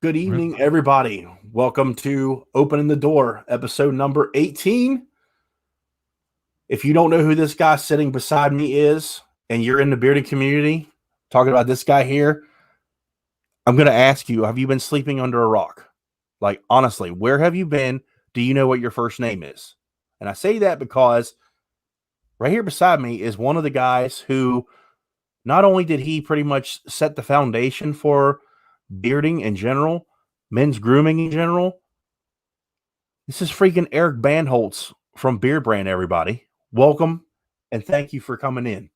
Good evening, everybody. Welcome to Opening the Door, episode number 18. If you don't know who this guy sitting beside me is, and you're in the bearded community, talking about this guy here, I'm going to ask you, have you been sleeping under a rock? Like, honestly, where have you been? Do you know what your first name is? And I say that because right here beside me is one of the guys who not only did he pretty much set the foundation for bearding in general, men's grooming in general. This is freaking Eric Bandholz from Beardbrand, everybody. Welcome, and thank you for coming in.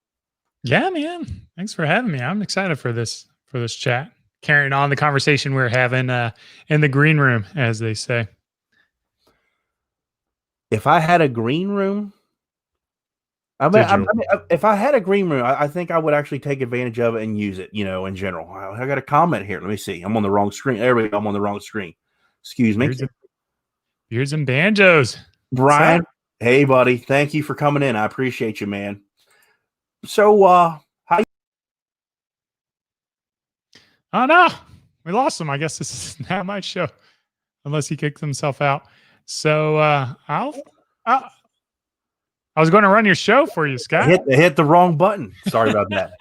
Yeah, man. Thanks for having me. I'm excited for this chat. Carrying on the conversation we're having in the green room, as they say. If I had a green room, if I had a green room, I think I would actually take advantage of it and use it, in general. I got a comment here. Let me see. I'm on the wrong screen. There we go. I'm on the wrong screen. Excuse me. Beards and banjos. Brian, hey, buddy. Thank you for coming in. I appreciate you, man. So, how? Oh, no. We lost him. I guess this is not my show, unless he kicked himself out. So, I was going to run your show for you, Scott. I hit the wrong button. Sorry about that.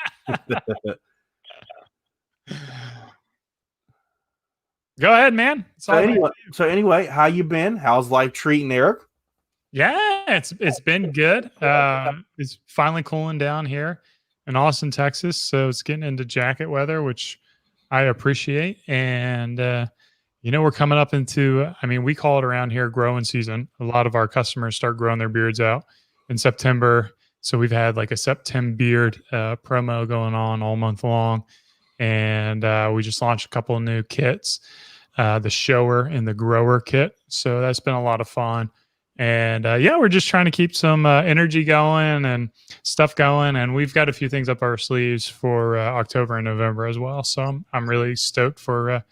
Go ahead, man. So anyway, how you been? How's life treating Eric? Yeah, it's been good. It's finally cooling down here in Austin, Texas. So it's getting into jacket weather, which I appreciate. And we're coming up into, we call it around here growing season. A lot of our customers start growing their beards out in September. So we've had like a September beard promo going on all month long. And we just launched a couple of new kits, the shower and the grower kit. So that's been a lot of fun. And we're just trying to keep some energy going and stuff going. And we've got a few things up our sleeves for October and November as well. So I'm really stoked for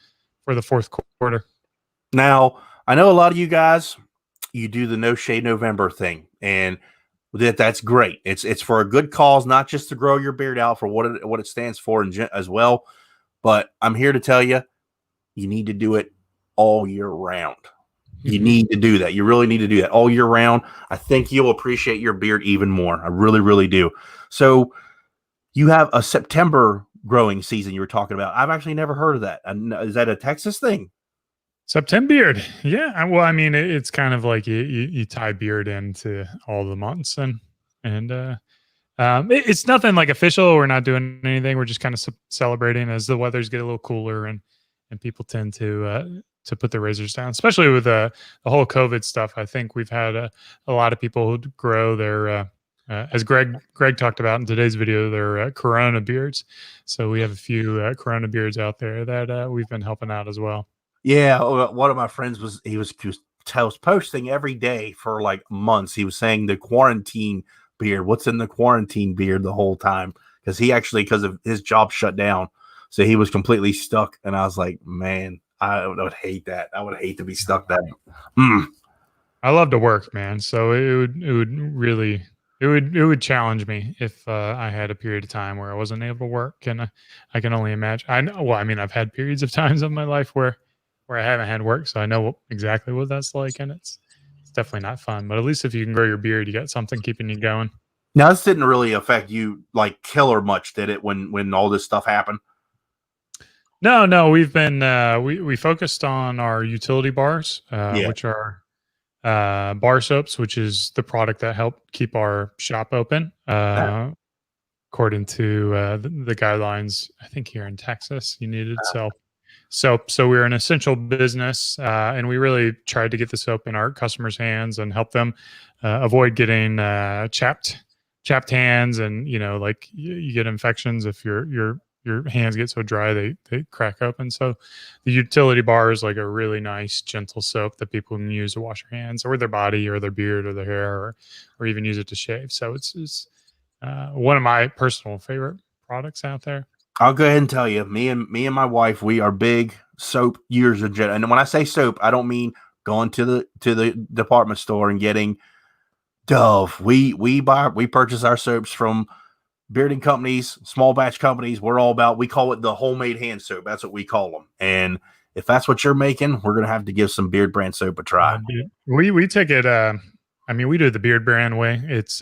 the fourth quarter. Now, I know a lot of you guys, you do the No Shade November thing, and that's great. It's for a good cause, not just to grow your beard out for what it stands for as well. But I'm here to tell you, you need to do it all year round. You need to do that. You really need to do that all year round. I think you'll appreciate your beard even more. I really, really do. So you have a September growing season you were talking about. I've actually never heard of that. Is that a Texas thing? September beard. Yeah. Well, it's kind of like you tie beard into all the months and it's nothing like official. We're not doing anything. We're just kind of celebrating as the weathers get a little cooler and people tend to put their razors down, especially with the whole COVID stuff. I think we've had a lot of people who grow their, as Greg talked about in today's video, their Corona beards. So we have a few Corona beards out there that we've been helping out as well. Yeah, one of my friends was posting every day for like months. He was saying the quarantine beard. What's in the quarantine beard the whole time? Because because of his job shut down, so he was completely stuck. And I was like, man, I would hate that. I would hate to be stuck that. I love to work, man. So it would challenge me if I had a period of time where I wasn't able to work. And I can only imagine. I've had periods of times of my life where I haven't had work, so I know exactly what that's like, and it's definitely not fun. But at least if you can grow your beard, you got something keeping you going. Now, this didn't really affect you like killer much, did it? When all this stuff happened? No, we've been we focused on our utility bars, which are bar soaps, which is the product that helped keep our shop open, according to the guidelines. I think here in Texas, you needed soap. So we're an essential business, and we really tried to get the soap in our customers' hands and help them avoid getting chapped hands, and you get infections if your hands get so dry they crack open. So the utility bar is like a really nice, gentle soap that people can use to wash their hands or their body or their beard or their hair, or even use it to shave. So it's one of my personal favorite products out there. I'll go ahead and tell you, me and my wife, we are big soap users in general. And when I say soap, I don't mean going to the department store and getting Dove. We purchase our soaps from bearding companies, small batch companies. We call it the homemade hand soap. That's what we call them. And if that's what you're making, we're gonna have to give some Beardbrand soap a try. We take it. I mean, we do it the Beardbrand way. It's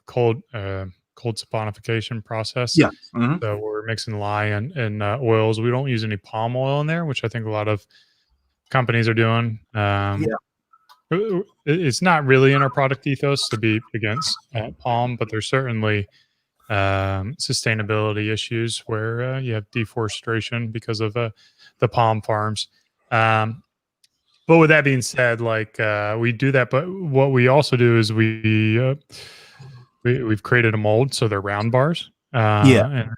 cold saponification process. Yeah. Mm-hmm. So we're mixing lye and oils. We don't use any palm oil in there, which I think a lot of companies are doing. It's not really in our product ethos to be against palm, but there's certainly sustainability issues where you have deforestation because of the palm farms. But with that being said, like we do that, but what we also do is we've created a mold, so they're round bars. And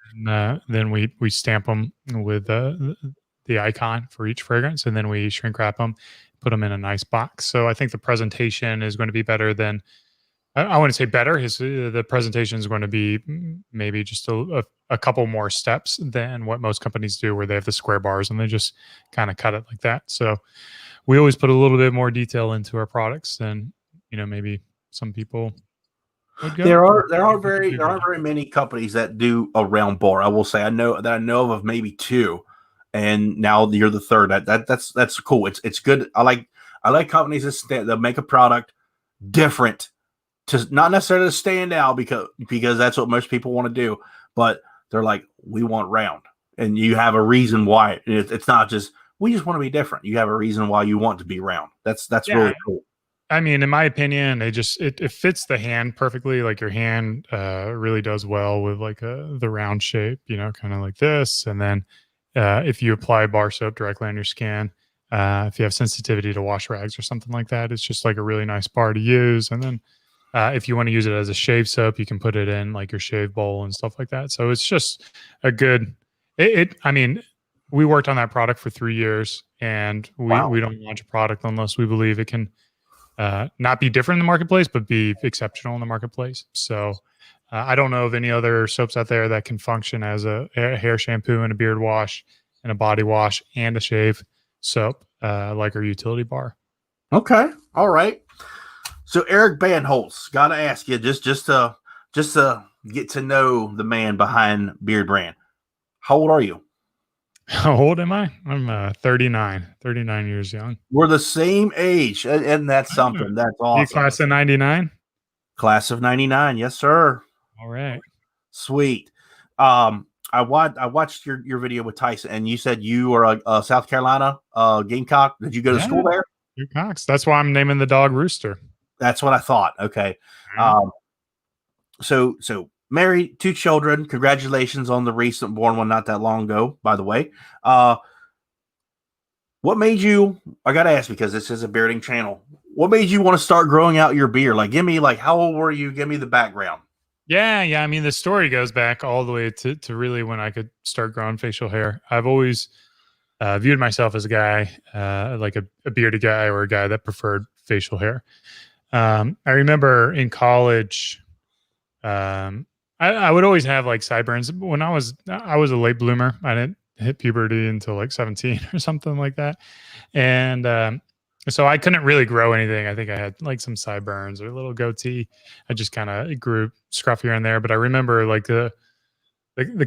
then we stamp them with the icon for each fragrance, and then we shrink wrap them, put them in a nice box. So I think the presentation is going to be better than, I wouldn't say better. The presentation is going to be maybe just a couple more steps than what most companies do, where they have the square bars and they just kind of cut it like that. So we always put a little bit more detail into our products than, maybe some people would go. There aren't very many companies that do a round bar. I will say I know of maybe two, and now you're the third. That's cool. It's good. I like companies that make a product different, to not necessarily to stand out because that's what most people want to do, but they're like, we want round, and you have a reason why. It's not just we just want to be different. You have a reason why you want to be round. That's really cool. I mean, in my opinion, it fits the hand perfectly. Like your hand really does well with like the round shape, kind of like this. And then if you apply bar soap directly on your skin, if you have sensitivity to wash rags or something like that, it's just like a really nice bar to use. And then if you want to use it as a shave soap, you can put it in like your shave bowl and stuff like that. So it's just a good. I mean, we worked on that product for 3 years, and we don't launch a product unless we believe it can not be different in the marketplace, but be exceptional in the marketplace. So I don't know of any other soaps out there that can function as a hair shampoo and a beard wash and a body wash and a shave soap like our utility bar. Okay. All right. So Eric Bandholz, gotta ask you just to get to know the man behind Beardbrand. How old are you? How old am I? I'm 39 years young. We're the same age, and that's something. That's awesome. You class of 99? Class of 99, yes, sir. All right. Sweet. I watched your video with Tyson, and you said you are a South Carolina Gamecock. Did you go to school there? Gamecocks. That's why I'm naming the dog Rooster. That's what I thought. Okay. So married, 2 children. Congratulations on the recent born one not that long ago, by the way. What made you, I got to ask because this is a bearding channel, what made you want to start growing out your beard? Like, give me, like, how old were you? Give me the background. Yeah. I mean, the story goes back all the way to really when I could start growing facial hair. I've always viewed myself as a guy, like a bearded guy or a guy that preferred facial hair. I remember in college, I would always have like sideburns. When I was a late bloomer. I didn't hit puberty until like 17 or something like that. And so I couldn't really grow anything. I think I had like some sideburns or a little goatee. I just kind of grew scruff here and there. But I remember like the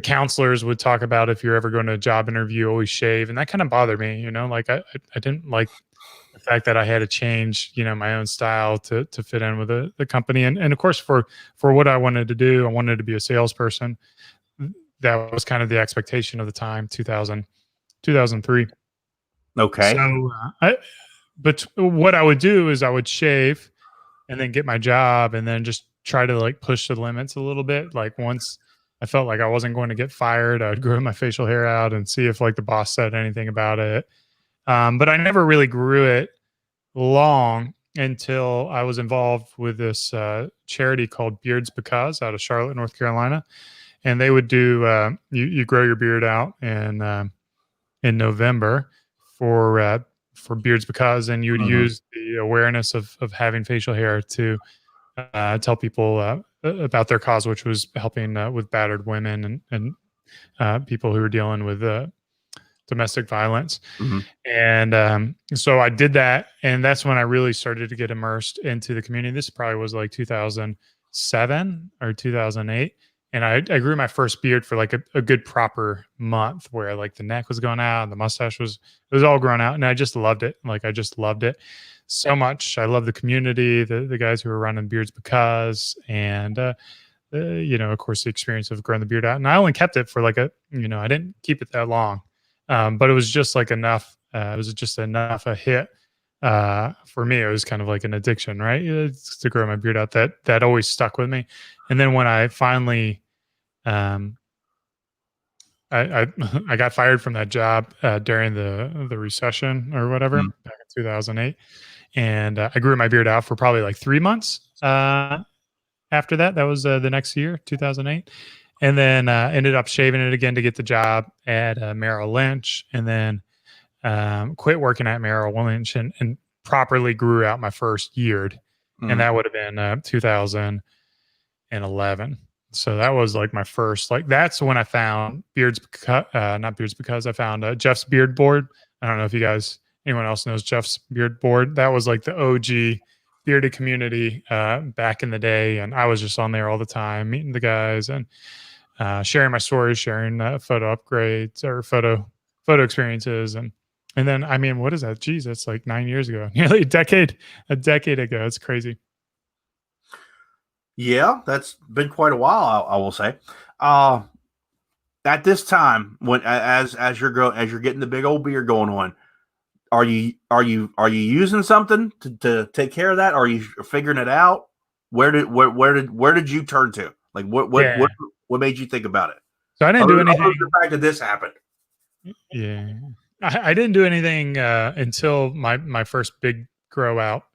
counselors would talk about if you're ever going to a job interview, always shave. And that kind of bothered me, like I didn't like the fact that I had to change, my own style to fit in with the company. And of course, for what I wanted to do, I wanted to be a salesperson. That was kind of the expectation of the time, 2003. Okay. So, but what I would do is I would shave and then get my job and then just try to like push the limits a little bit. Like once I felt like I wasn't going to get fired, I would grow my facial hair out and see if like the boss said anything about it. But I never really grew it long until I was involved with this charity called Beards Because out of Charlotte, North Carolina. And they would do, you grow your beard out in November for Beards Because, and you would use the awareness of having facial hair to tell people about their cause, which was helping with battered women and people who were dealing with domestic violence. And so I did that, and that's when I really started to get immersed into the community. This probably was like 2007 or 2008. And I grew my first beard for like a good proper month, where like the neck was going out and the mustache was, it was all grown out, and I just loved it. Like I just loved it so much. I love the community, the guys who were running Beards Because, and you know, of course, the experience of growing the beard out. And I only kept it for like I didn't keep it that long, but it was just like enough. It was just enough a hit for me. It was kind of like an addiction, right? It's to grow my beard out. That always stuck with me. And then when I finally, I I got fired from that job during the recession or whatever back in 2008, and I grew my beard out for probably like 3 months. After that, that was the next year, 2008, and then ended up shaving it again to get the job at Merrill Lynch, and then quit working at Merrill Lynch and properly grew out my first beard, and that would have been 2011. So that was like my first, like that's when I found not Beards Because, I found Jeff's Beard Board. I don't know if anyone else knows Jeff's Beard Board. That was like the OG bearded community back in the day, and I was just on there all the time, meeting the guys and sharing my stories, sharing photo upgrades or photo experiences, and then I mean, what is that? Geez, that's like 9 years ago, nearly a decade ago. It's crazy. Yeah, that's been quite a while, I will say. At this time, when as you're getting the big old beard going on, are you using something to take care of that? Are you figuring it out? Where did you turn to? Like what made you think about it? So I didn't do anything. The fact that this happened. Yeah, I didn't do anything until my first big grow out,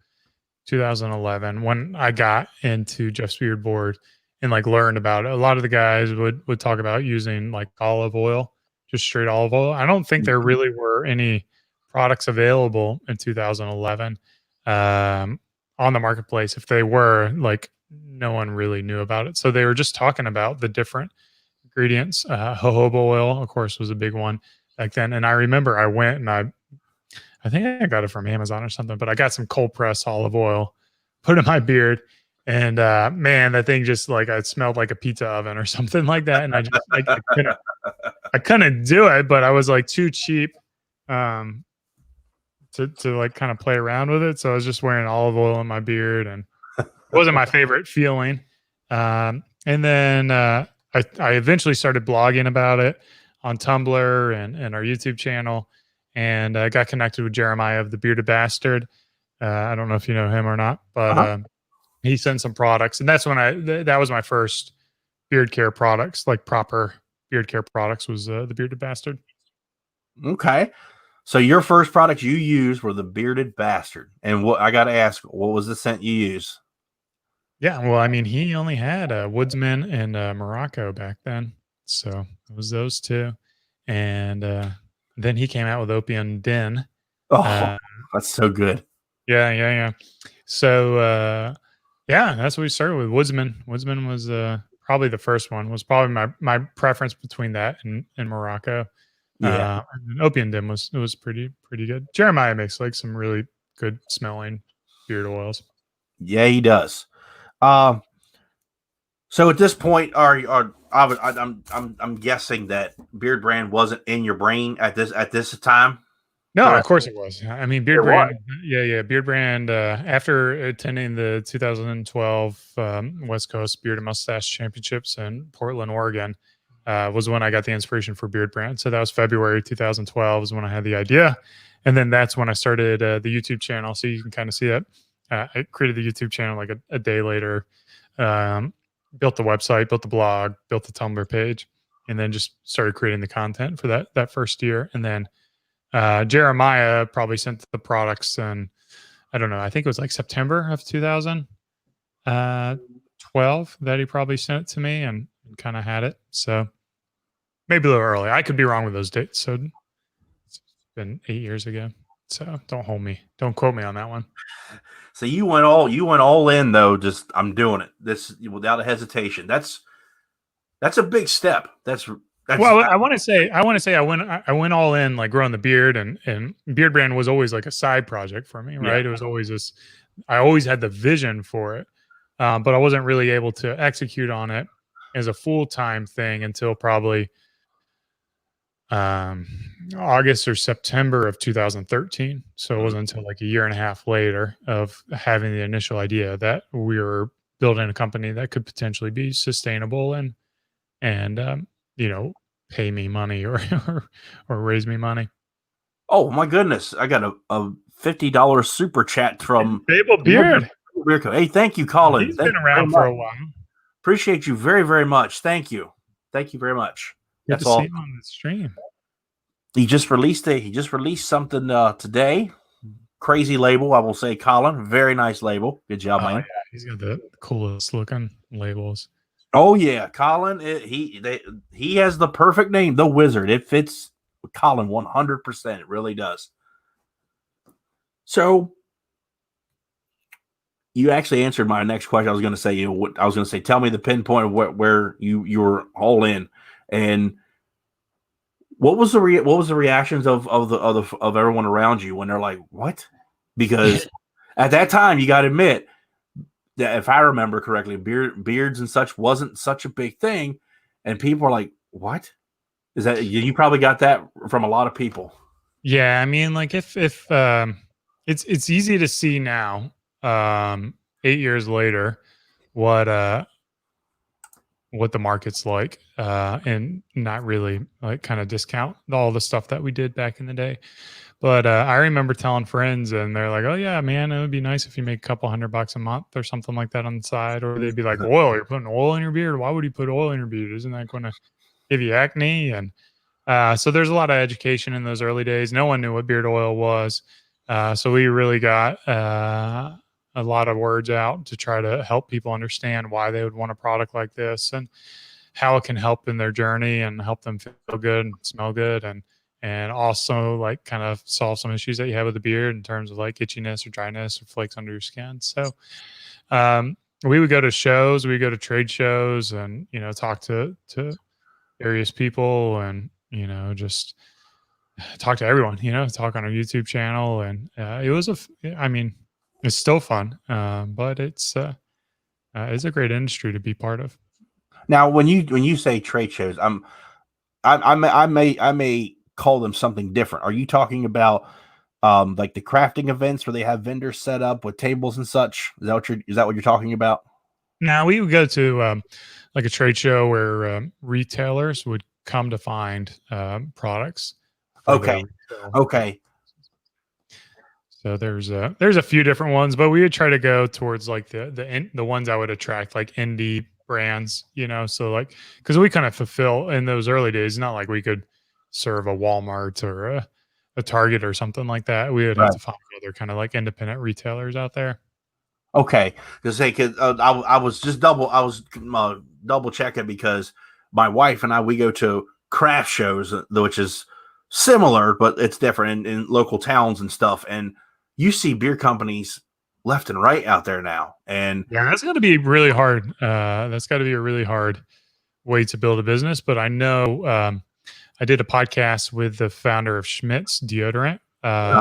2011, when I got into Jeff's Beard Board and like learned about it. A lot of the guys would talk about using like olive oil, just straight olive oil. I don't think there really were any products available in 2011 on the marketplace. If they were, like, no one really knew about it. So they were just talking about the different ingredients. Jojoba oil, of course, was a big one back then. And I remember I went and I think I got it from Amazon or something, but I got some cold pressed olive oil, put in my beard, and man, that thing just like, I smelled like a pizza oven or something like that. And I just like I couldn't do it, but I was like too cheap to like kind of play around with it. So I was just wearing olive oil in my beard, and it wasn't my favorite feeling. And then I eventually started blogging about it on Tumblr and our YouTube channel. And I got connected with Jeremiah of the Bearded Bastard. I don't know if you know him or not, but he sent some products, and that's when that was my first beard care products, like proper beard care products, was the Bearded Bastard. Okay, so your first products you used were the Bearded Bastard, and what I got to ask, what was the scent you used? Yeah, well, I mean, he only had Woodsman and Morocco back then, so it was those two, and then he came out with Opium Den. Oh, that's so good. Yeah. So, yeah, that's what we started with. Woodsman. Woodsman was probably the first one. Was probably my preference between that and Morocco. Yeah, and Opium Den was pretty good. Jeremiah makes like some really good smelling beard oils. Yeah, he does. So at this point, I'm guessing that Beardbrand wasn't in your brain at this time. No, of course it was. I mean, Beardbrand. Yeah. Beardbrand. After attending the 2012 West Coast Beard and Mustache Championships in Portland, Oregon, was when I got the inspiration for Beardbrand. So that was February 2012 is when I had the idea, and then that's when I started the YouTube channel. So you can kind of see that. I created the YouTube channel like a day later. Built the website, built the blog, built the Tumblr page, and then just started creating the content for that first year. And then Jeremiah probably sent the products, and I don't know, I think it was like September of 2012 that he probably sent it to me and kind of had it. So maybe a little early. I could be wrong with those dates. So it's been 8 years ago. So don't quote me on that one. So you went all in though. Just, I'm doing it. This without a hesitation. That's a big step. That's well, I want to say I went all in, like growing the beard, and Beardbrand was always like a side project for me, right? Yeah. It was always this. I always had the vision for it, but I wasn't really able to execute on it as a full-time thing until probably August or September of 2013. So it wasn't until like a year and a half later of having the initial idea that we were building a company that could potentially be sustainable and pay me money or raise me money. Oh my goodness! I got a $50 super chat from Babel Beard. Hey, thank you, Colin. He's been around for a while. Appreciate you very, very much. Thank you very much. Good to see him on the stream. He just released something today. Crazy label, I will say, Colin. Very nice label. Good job, man. Yeah. He's got the coolest looking labels. Oh yeah, Colin. He has the perfect name, the Wizard. It fits Colin 100%. It really does. So you actually answered my next question. I was going to say, tell me the pinpoint of where you were all in, and what was the reactions of everyone around you when they're like, what? Because at that time, you got to admit that if I remember correctly, beards and such wasn't such a big thing, and people are like, what? Is that you probably got that from a lot of people? Yeah, I mean, like if it's easy to see now, 8 years later, what the market's like, and not really like kind of discount all the stuff that we did back in the day. But I remember telling friends, and they're like, "Oh yeah, man, it would be nice if you make a couple $100 a month or something like that on the side." Or they'd be like, "Oil? You're putting oil in your beard? Why would you put oil in your beard? Isn't that going to give you acne?" And so there's a lot of education in those early days. No one knew what beard oil was, so we really got a lot of words out to try to help people understand why they would want a product like this and how it can help in their journey and help them feel good and smell good, and also like kind of solve some issues that you have with the beard in terms of like itchiness or dryness or flakes under your skin. So we would go to shows, we would go to trade shows, and talk to various people, and just talk to everyone. Talk on our YouTube channel, and it was it's still fun, but it's a great industry to be part of. Now, when you say trade shows, I may call them something different. Are you talking about like the crafting events where they have vendors set up with tables and such? Is that what you're talking about? Now, we would go to like a trade show where retailers would come to find products. Okay. So there's a few different ones, but we would try to go towards like the ones that would attract like indie brands, so like, because we kind of fulfill in those early days, not like we could serve a Walmart or a Target or something like that. We would have to find other kind of like independent retailers out there. Okay, because I was double checking because my wife and I, we go to craft shows, which is similar, but it's different in local towns and stuff. And you see beer companies left and right out there now. And yeah, that's got to be really hard. That's got to be a really hard way to build a business. But I know I did a podcast with the founder of Schmidt's deodorant.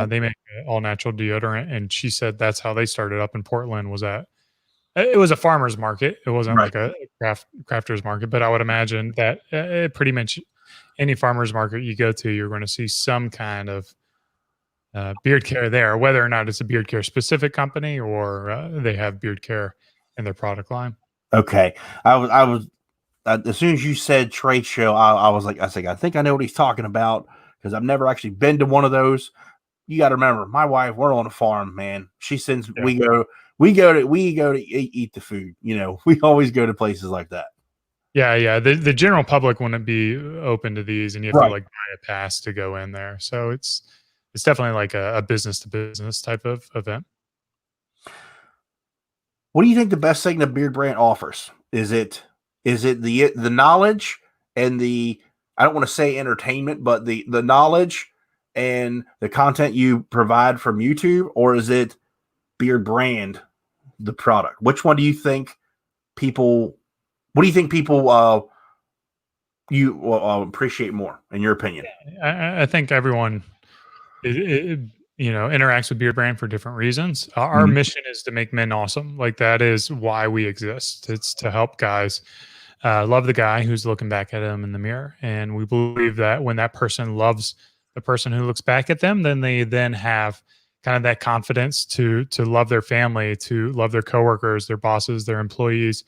They make all natural deodorant, and she said that's how they started up in Portland. It was a farmer's market. It wasn't like a crafter's market, but I would imagine that pretty much any farmer's market you go to, you're going to see some kind of beard care there, whether or not it's a beard care specific company or they have beard care in their product line. Okay, I was as soon as you said trade show, I was like, I think I know what he's talking about because I've never actually been to one of those. You got to remember, my wife, we're on a farm, man. She sends we go to eat the food. We always go to places like that. Yeah. The general public wouldn't be open to these, and you have to like buy a pass to go in there. So it's definitely like a business to business type of event. What do you think the best thing the Beardbrand offers? Is it the knowledge and the, I don't want to say entertainment, but the knowledge and the content you provide from YouTube, or is it Beardbrand, the product? Which one do you think people? What do you think people appreciate more, in your opinion? I think everyone interacts with Beardbrand for different reasons. Our mission is to make men awesome. Like that is why we exist. It's to help guys love the guy who's looking back at him in the mirror. And we believe that when that person loves the person who looks back at them, then they then have kind of that confidence to love their family, to love their coworkers, their bosses, their employees,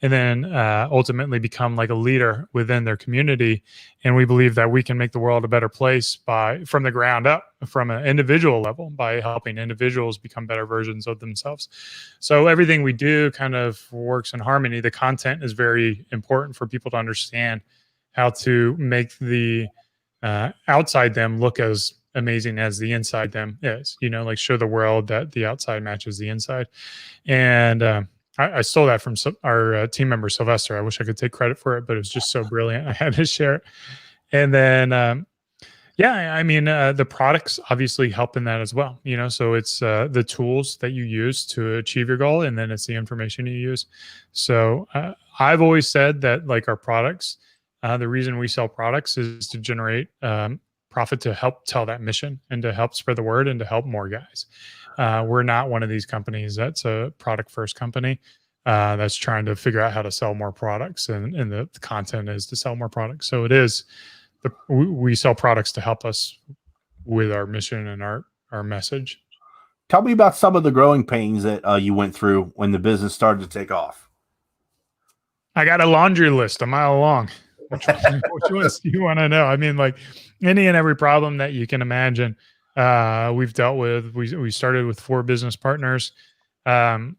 and then ultimately become like a leader within their community. And we believe that we can make the world a better place from the ground up, from an individual level, by helping individuals become better versions of themselves. So everything we do kind of works in harmony. The content is very important for people to understand how to make the outside them look as amazing as the inside them is, like show the world that the outside matches the inside. And I stole that from our team member, Sylvester. I wish I could take credit for it, but it was just so brilliant. I had to share it. And then, the products obviously help in that as well. So it's the tools that you use to achieve your goal, and then it's the information you use. So I've always said that like our products, the reason we sell products is to generate profit, to help tell that mission and to help spread the word and to help more guys. We're not one of these companies that's a product first company that's trying to figure out how to sell more products, and the content is to sell more products. So it is, we sell products to help us with our mission and our message. Tell me about some of the growing pains that you went through when the business started to take off. I got a laundry list a mile long. Which ones do you want to know? I mean, like any and every problem that you can imagine, we've dealt with. We started with 4 business partners, and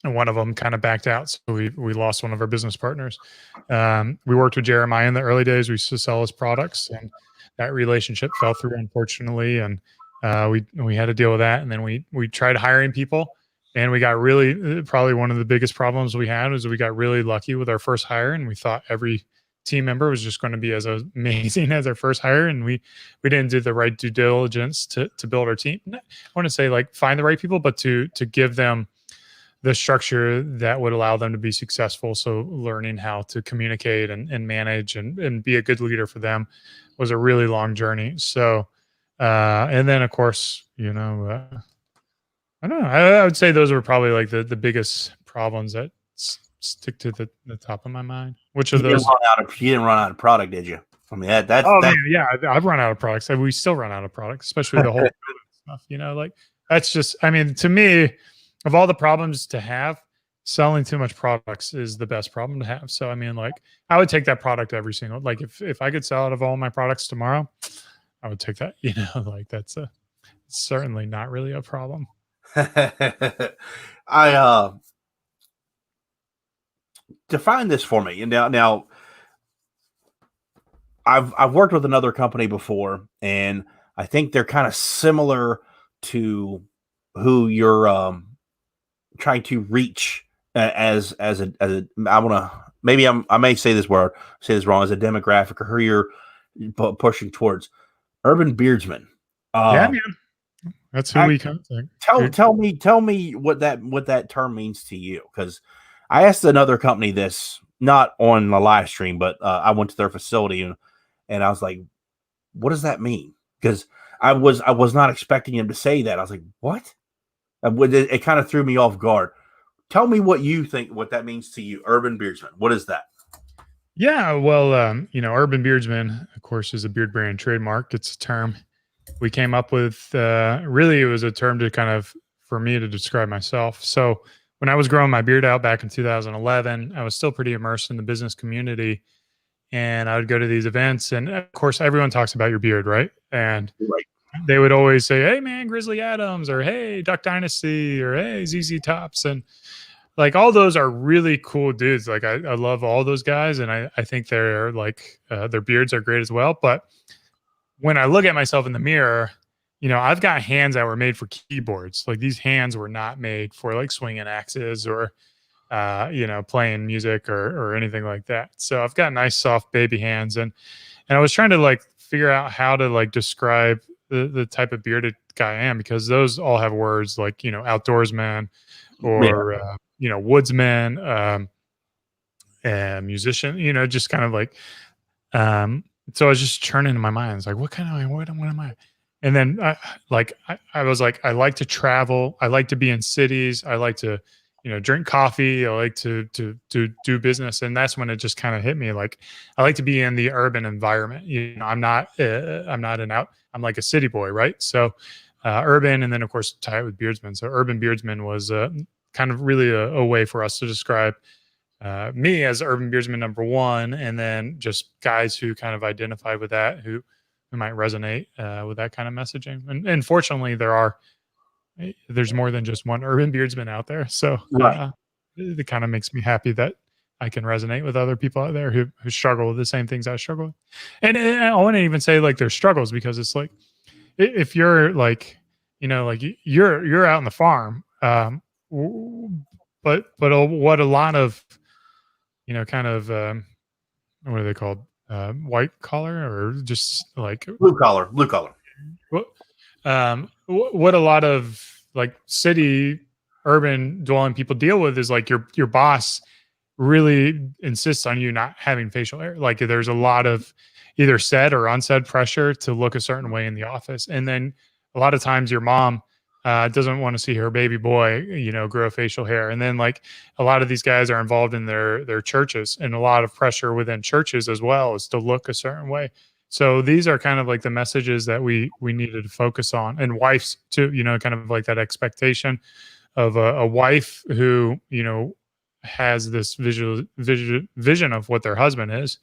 one of them kind of backed out, so we lost one of our business partners. We worked with Jeremiah in the early days. We used to sell his products, and that relationship fell through, unfortunately, and we had to deal with that. And then we tried hiring people, and we got really, probably one of the biggest problems we had was we got really lucky with our first hire, and we thought every team member was just going to be as amazing as our first hire, and we didn't do the right due diligence to build our team. I want to say like find the right people, but to give them the structure that would allow them to be successful. So learning how to communicate and manage and be a good leader for them was a really long journey. So and then of course, I don't know. I would say those were probably like the biggest problems that stick to the top of my mind. Which of those? You didn't run out of product, did you? I mean, that's man, yeah. I've run out of products. We still run out of products, especially the whole stuff. Like that's just. I mean, to me, of all the problems to have, selling too much products is the best problem to have. So I mean, like I would take that product every single. Like if I could sell out of all my products tomorrow, I would take that. Like that's certainly not really a problem. Define this for me. And now I've worked with another company before, and I think they're kind of similar to who you're trying to reach as a I may say this wrong, as a demographic, or who you're pushing towards. Urban Beardsman. Yeah, man. That's who we contact. Tell me what that term means to you, because I asked another company this, not on the live stream, but I went to their facility and I was like, "What does that mean?" Because I was not expecting him to say that. I was like, "What?" It kind of threw me off guard. Tell me what you think, what that means to you, Urban Beardsman. What is that? Yeah, well, Urban Beardsman, of course, is a Beardbrand trademark. It's a term we came up with. Really, it was a term to kind of for me to describe myself. So when I was growing my beard out back in 2011, I was still pretty immersed in the business community, and I would go to these events, and of course, everyone talks about your beard, right? And they would always say, "Hey, man, Grizzly Adams," or "Hey, Duck Dynasty," or "Hey, ZZ Tops," and like all those are really cool dudes. Like I love all those guys, and I think they're like their beards are great as well. But when I look at myself in the mirror, I've got hands that were made for keyboards. Like these hands were not made for like swinging axes or, playing music or anything like that. So I've got nice, soft baby hands. And I was trying to like figure out how to like describe the type of bearded guy I am, because those all have words like, outdoorsman or, woodsman, musician, just kind of like, so I was just churning in my mind. It's like, what am I? And then I was like, I like to travel. I like to be in cities. I like to drink coffee. I like to do business, and that's when it just kind of hit me. Like, I like to be in the urban environment. I'm not I'm like a city boy, right? So urban, and then of course tie it with Beardsman. So urban Beardsman was kind of really a way for us to describe me as urban Beardsman number one, and then just guys who kind of identify with that, who might resonate with that kind of messaging. And fortunately, there's more than just one urban Beardsman out there. So Right. it kind of makes me happy that I can resonate with other people out there who struggle with the same things I struggle with. And I want to even say like their struggles, because it's like, if you're like, like you're out in the farm, but what a lot of, kind of, what are they called? White collar, or just like Blue collar. what a lot of like city urban dwelling people deal with is like your boss really insists on you not having facial hair. Like, there's a lot of either said or unsaid pressure to look a certain way in the office. And then a lot of times your mom doesn't want to see her baby boy, grow facial hair. And then like a lot of these guys are involved in their churches, and a lot of pressure within churches as well is to look a certain way. So these are kind of like the messages that we needed to focus on, and wives too, kind of like that expectation of a wife who, has this vision of what their husband is,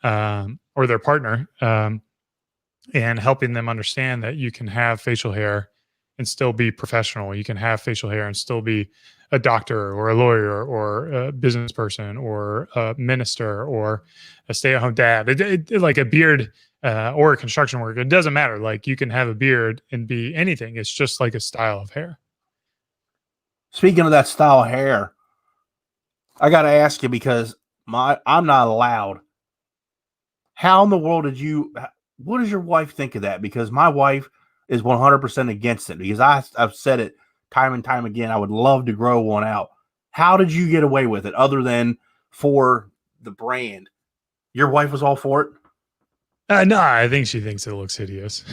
or their partner, and helping them understand that you can have facial hair and still be professional. You can have facial hair and still be a doctor or a lawyer or a business person or a minister or a stay-at-home dad, like a beard or a construction worker. It doesn't matter. Like, you can have a beard and be anything. It's just like a style of hair. Speaking of that style of hair, I got to ask you, because I'm not allowed. How in the world what does your wife think of that? Because my wife is 100% against it, because I've said it time and time again. I would love to grow one out. How did you get away with it, other than for the brand? Your wife was all for it? No, I think she thinks it looks hideous.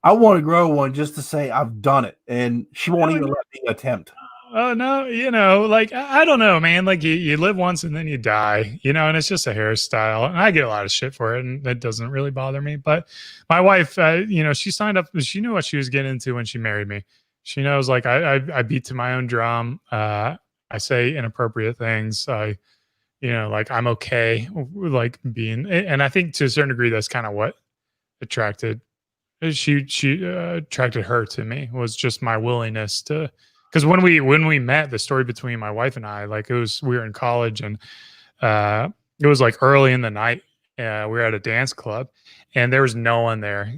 I want to grow one just to say I've done it, and she won't even let me attempt. Oh no, like, I don't know, man. Like, you live once and then you die, and it's just a hairstyle. And I get a lot of shit for it, and that doesn't really bother me. But my wife, she signed up. She knew what she was getting into when she married me. She knows, like, I beat to my own drum. I say inappropriate things. Like, I'm okay, like, being, and I think to a certain degree that's kind of what attracted attracted her to me, was just my willingness to. Because when we met, the story between my wife and I, like, we were in college, and it was like early in the night. We were at a dance club, and there was no one there.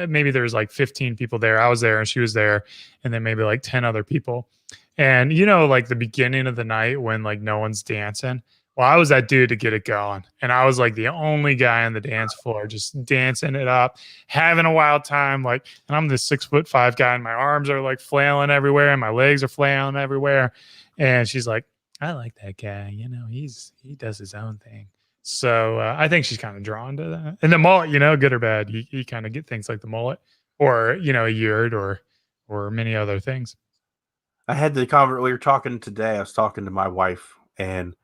Maybe there was like 15 people there. I was there, and she was there, and then maybe like 10 other people. And like the beginning of the night when like no one's dancing. Well, I was that dude to get it going. And I was like the only guy on the dance floor, just dancing it up, having a wild time. Like, and I'm this 6'5" guy, and my arms are like flailing everywhere, and my legs are flailing everywhere. And she's like, I like that guy. He does his own thing. So I think she's kind of drawn to that. And the mullet, good or bad, you kind of get things like the mullet, or, a yurt, or many other things. I had the conversation. We were talking today. I was talking to my wife, and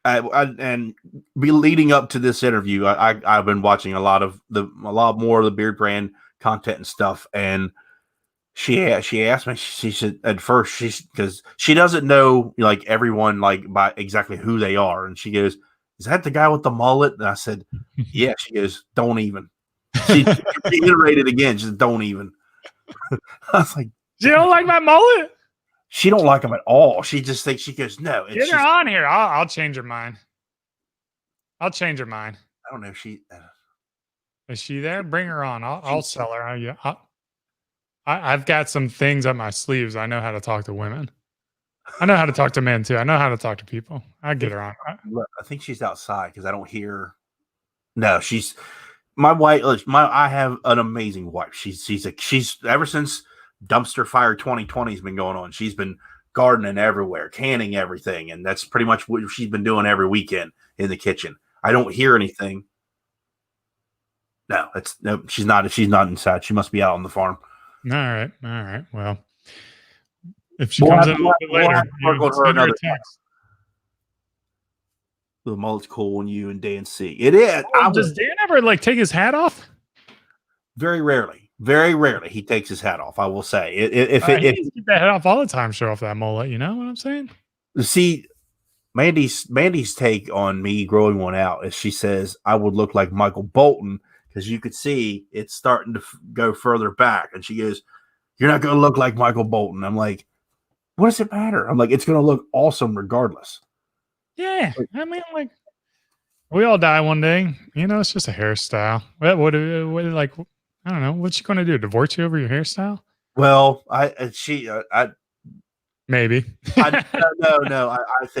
and be leading up to this interview, I've been watching a lot more of the Beardbrand content and stuff, and she asked me. She said at first, because she doesn't know like everyone like by exactly who they are, and she goes, "Is that the guy with the mullet?" And I said, "Yeah." She goes, "Don't even." She reiterated again. She said, "Don't even." I was like, "You don't like my mullet?" She don't like him at all. She just thinks, she goes, "No." Get her on here. I'll change her mind. I'll change her mind. I don't know if she is she there. Bring her on. I'll sell her. I've got some things up my sleeves. I know how to talk to women. I know how to talk to men too. I know how to talk to people. I get her on. I think she's outside because I don't hear her. No, she's my wife. I have an amazing wife. She's ever since Dumpster Fire 2020 has been going on. She's been gardening everywhere, canning everything, and that's pretty much what she's been doing every weekend in the kitchen. I don't hear anything. No, she's not inside. She must be out on the farm. All right. Well, If she comes in a little bit later, have to work on her send her a another text. The mullet's cool on you and Dan C. It is. Does Dan ever like take his hat off? Very rarely he takes his hat off. I will say, He needs to keep that hat off all the time. Show off that mullet. You know what I'm saying? See, Mandy's take on me growing one out is she says I would look like Michael Bolton because you could see it's starting to go further back, and she goes, "You're not going to look like Michael Bolton." I'm like, "What does it matter?" I'm like, "It's going to look awesome regardless." Yeah, I mean, like, we all die one day. You know, it's just a hairstyle. What like, I don't know. What's she going to do? Divorce you over your hairstyle? Well, maybe. No.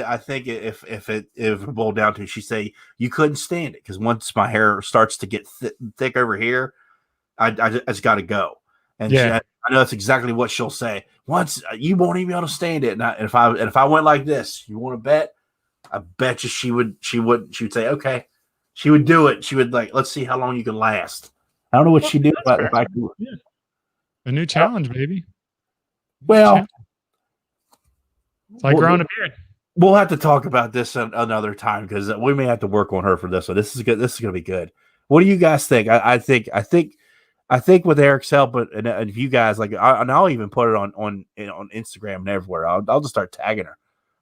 I think if it boiled down to, she say you couldn't stand it because once my hair starts to get thick over here, I just got to go. And I know that's exactly what she'll say. Once you won't even be able to stand it. And if I went like this, you want to bet? I bet you she would say, okay. She would do it. She would like, let's see how long you can last. I don't know what she'd do if I do it. Yeah. A new challenge, baby. Well, it's like growing a beard. We'll have to talk about this another time because we may have to work on her for this one. This is good. This is going to be good. What do you guys think? I think with Eric's help, and if you guys like, and I'll even put it on Instagram and everywhere. I'll just start tagging her.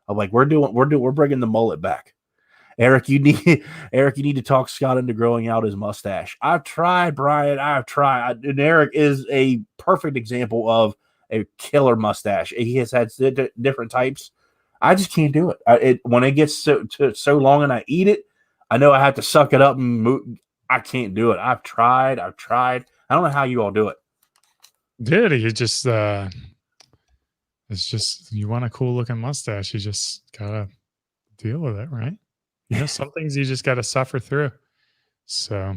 I'm like, we're bringing the mullet back. Eric, you need to talk Scott into growing out his mustache. I've tried, Brian. I've tried, and Eric is a perfect example of a killer mustache. He has had different types. I just can't do it. When it gets so long and I eat it, I know I have to suck it up and move. I can't do it. I've tried. I don't know how you all do it. Dude, you just it's just, you want a cool looking mustache, you just gotta deal with it, right? You know, some things you just gotta suffer through. So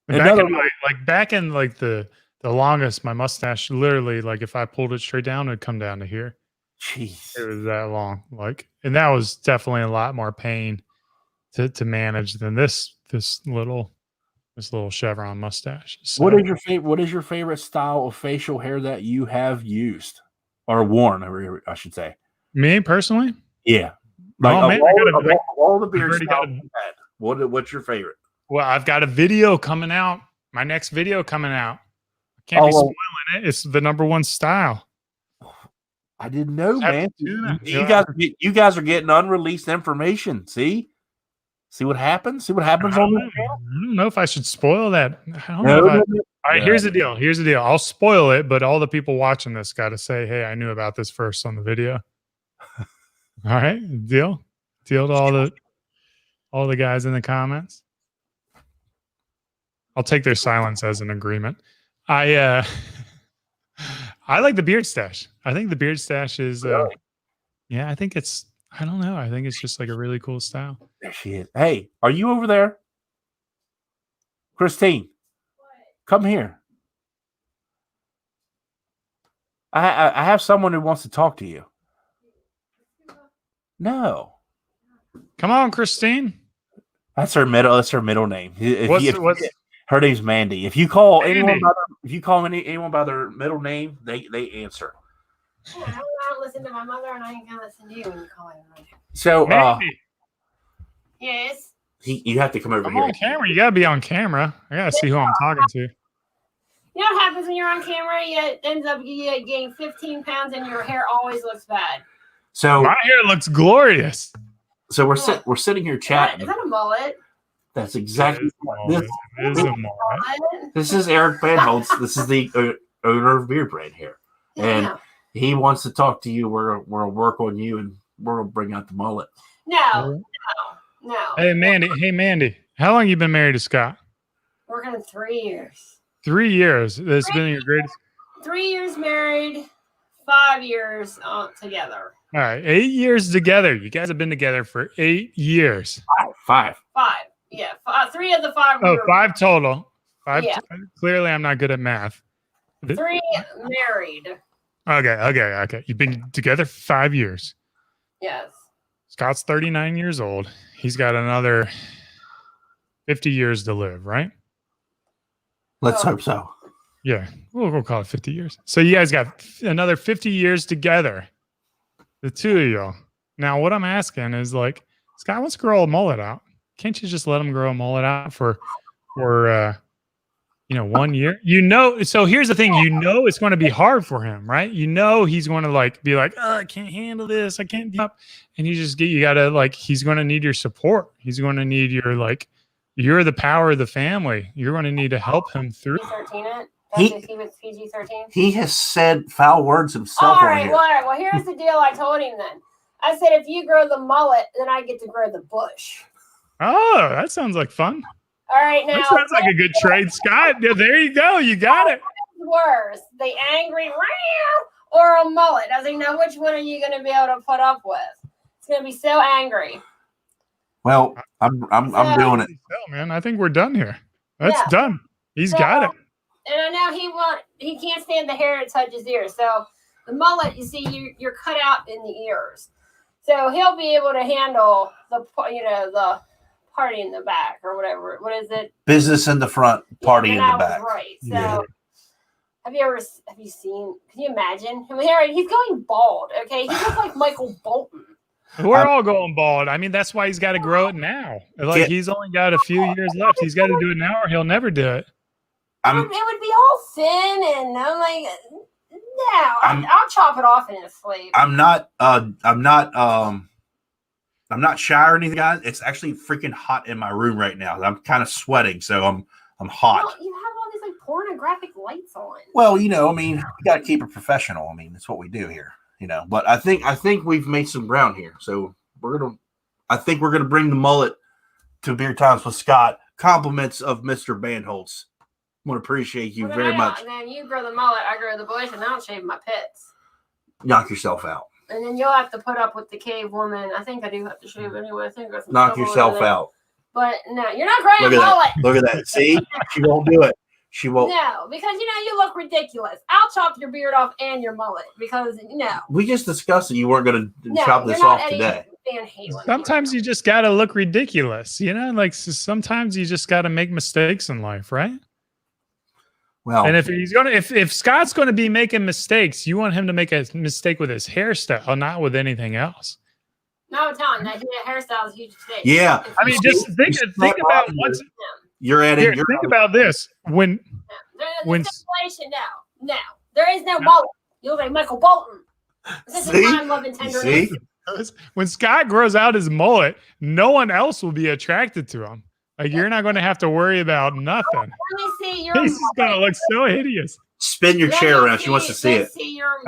back in the longest, my mustache literally, like if I pulled it straight down, it'd come down to here. Jeez. It was that long. And that was definitely a lot more pain to manage than this little chevron mustache. So, what is your favorite style of facial hair that you have used or worn, I should say? Me personally? Yeah. Like all the beard styles you've had, what's your favorite? Well, I've got a video coming out. My next video coming out. I can't be spoiling it. It's the #1 style. I didn't know, man. You guys are getting unreleased information. See what happens? On the channel? I don't know if I should spoil that. I don't know. All right, here's the deal. I'll spoil it, but all the people watching this got to say, "Hey, I knew about this first on the video." All right, deal to all the guys in the comments. I'll take their silence as an agreement. I like the beard stash. I think the beard stash is I think it's, I don't know. I think it's just like a really cool style. There she is. Hey, are you over there? Christine, come here. I have someone who wants to talk to you. No. Come on, Christine. That's her middle name. Her name's Mandy. If you call anyone by their middle name, they answer. Yeah, I don't listen to my mother, and I ain't gonna listen to you when you call her. So, Mandy. Yes. You have to come over here. On camera. You gotta be on camera. I gotta see who I'm talking to. You know what happens when you're on camera? It ends up getting 15 pounds, and your hair always looks bad. So my hair looks glorious. So we're sitting here chatting. Is that a mullet? That's exactly what this is. A mullet. This is Eric Bandholz. This is the owner of Beardbrand here, and he wants to talk to you. We're gonna work on you, and we're gonna bring out the mullet. No. Hey Mandy. How long you been married to Scott? Working 3 years. 3 years. That's been your greatest. 3 years married, 5 years together. All right, 8 years together. You guys have been together for 8 years. Five. Yeah, 3 of the 5. Oh, 5 total. 5. Yeah. Clearly, I'm not good at math. 3 married. Okay. You've been together 5 years. Yes. Scott's 39 years old. He's got another 50 years to live, right? Let's hope so. Yeah, we'll call it 50 years. So you guys got another 50 years together, the two of y'all. Now, what I'm asking is like, Scott wants to grow a mullet out. Can't you just let him grow a mullet out for 1 year? So here's the thing. It's going to be hard for him, right? He's going to be like, oh, I can't handle this. I can't do up. And he's going to need your support. He's going to need your you're the power of the family. You're going to need to help him through. He was PG-13. He has said foul words himself. All right. Well, here's the deal. I told him then. I said, if you grow the mullet, then I get to grow the bush. Oh, that sounds like fun. All right, now that sounds like a good trade, Scott. Yeah, there you go. You got it. Worse, the angry or a mullet? I was like, now which one are you going to be able to put up with? It's going to be so angry. Well, I'm doing it. Man, I think we're done here. That's done. He's got it. And I know he can't stand the hair to touch his ears. So the mullet, you see, you're cut out in the ears. So he'll be able to handle the party in the back or whatever. What is it? Business in the front, party in the back. Right. So have you seen, can you imagine him? He's going bald. Okay. He looks like Michael Bolton. We're all going bald. I mean, that's why he's got to grow it now. He's only got a few years left. He's got to do it now or he'll never do it. It would be all thin, and I'm like, no, I'll chop it off in his sleep. I'm not shy or anything, guys. It's actually freaking hot in my room right now. I'm kind of sweating, so I'm hot. Well, you have all these pornographic lights on. Well, we got to keep it professional. That's what we do here, But I think we've made some ground here, so I think we're gonna bring the mullet to Beard Times with Scott. Compliments of Mr. Bandholz. I want to appreciate you very much. And then you grow the mullet, I grow the bush, and I'll shave my pits. Knock yourself out. And then you'll have to put up with the cave woman. I think I do have to shave anyway. I think knock yourself out. But no, you're not growing a mullet. Look at that. See? She won't do it. She won't. No, because you look ridiculous. I'll chop your beard off and your mullet because we just discussed that you weren't going to chop this off today. Sometimes you just got to look ridiculous. Sometimes you just got to make mistakes in life, right? Well, and if Scott's going to be making mistakes, you want him to make a mistake with his hairstyle, not with anything else. No, I'm telling you, that hairstyle is a huge mistake. Yeah, I mean, just think about what's you're adding. Think about this when stipulation. No, there is no mullet. You look like Michael Bolton. This is time, love, and tenderness. See? When Scott grows out his mullet, no one else will be attracted to him. You're not going to have to worry about nothing. Let me see your He's going to look so hideous. Spin your chair around. She wants to see it.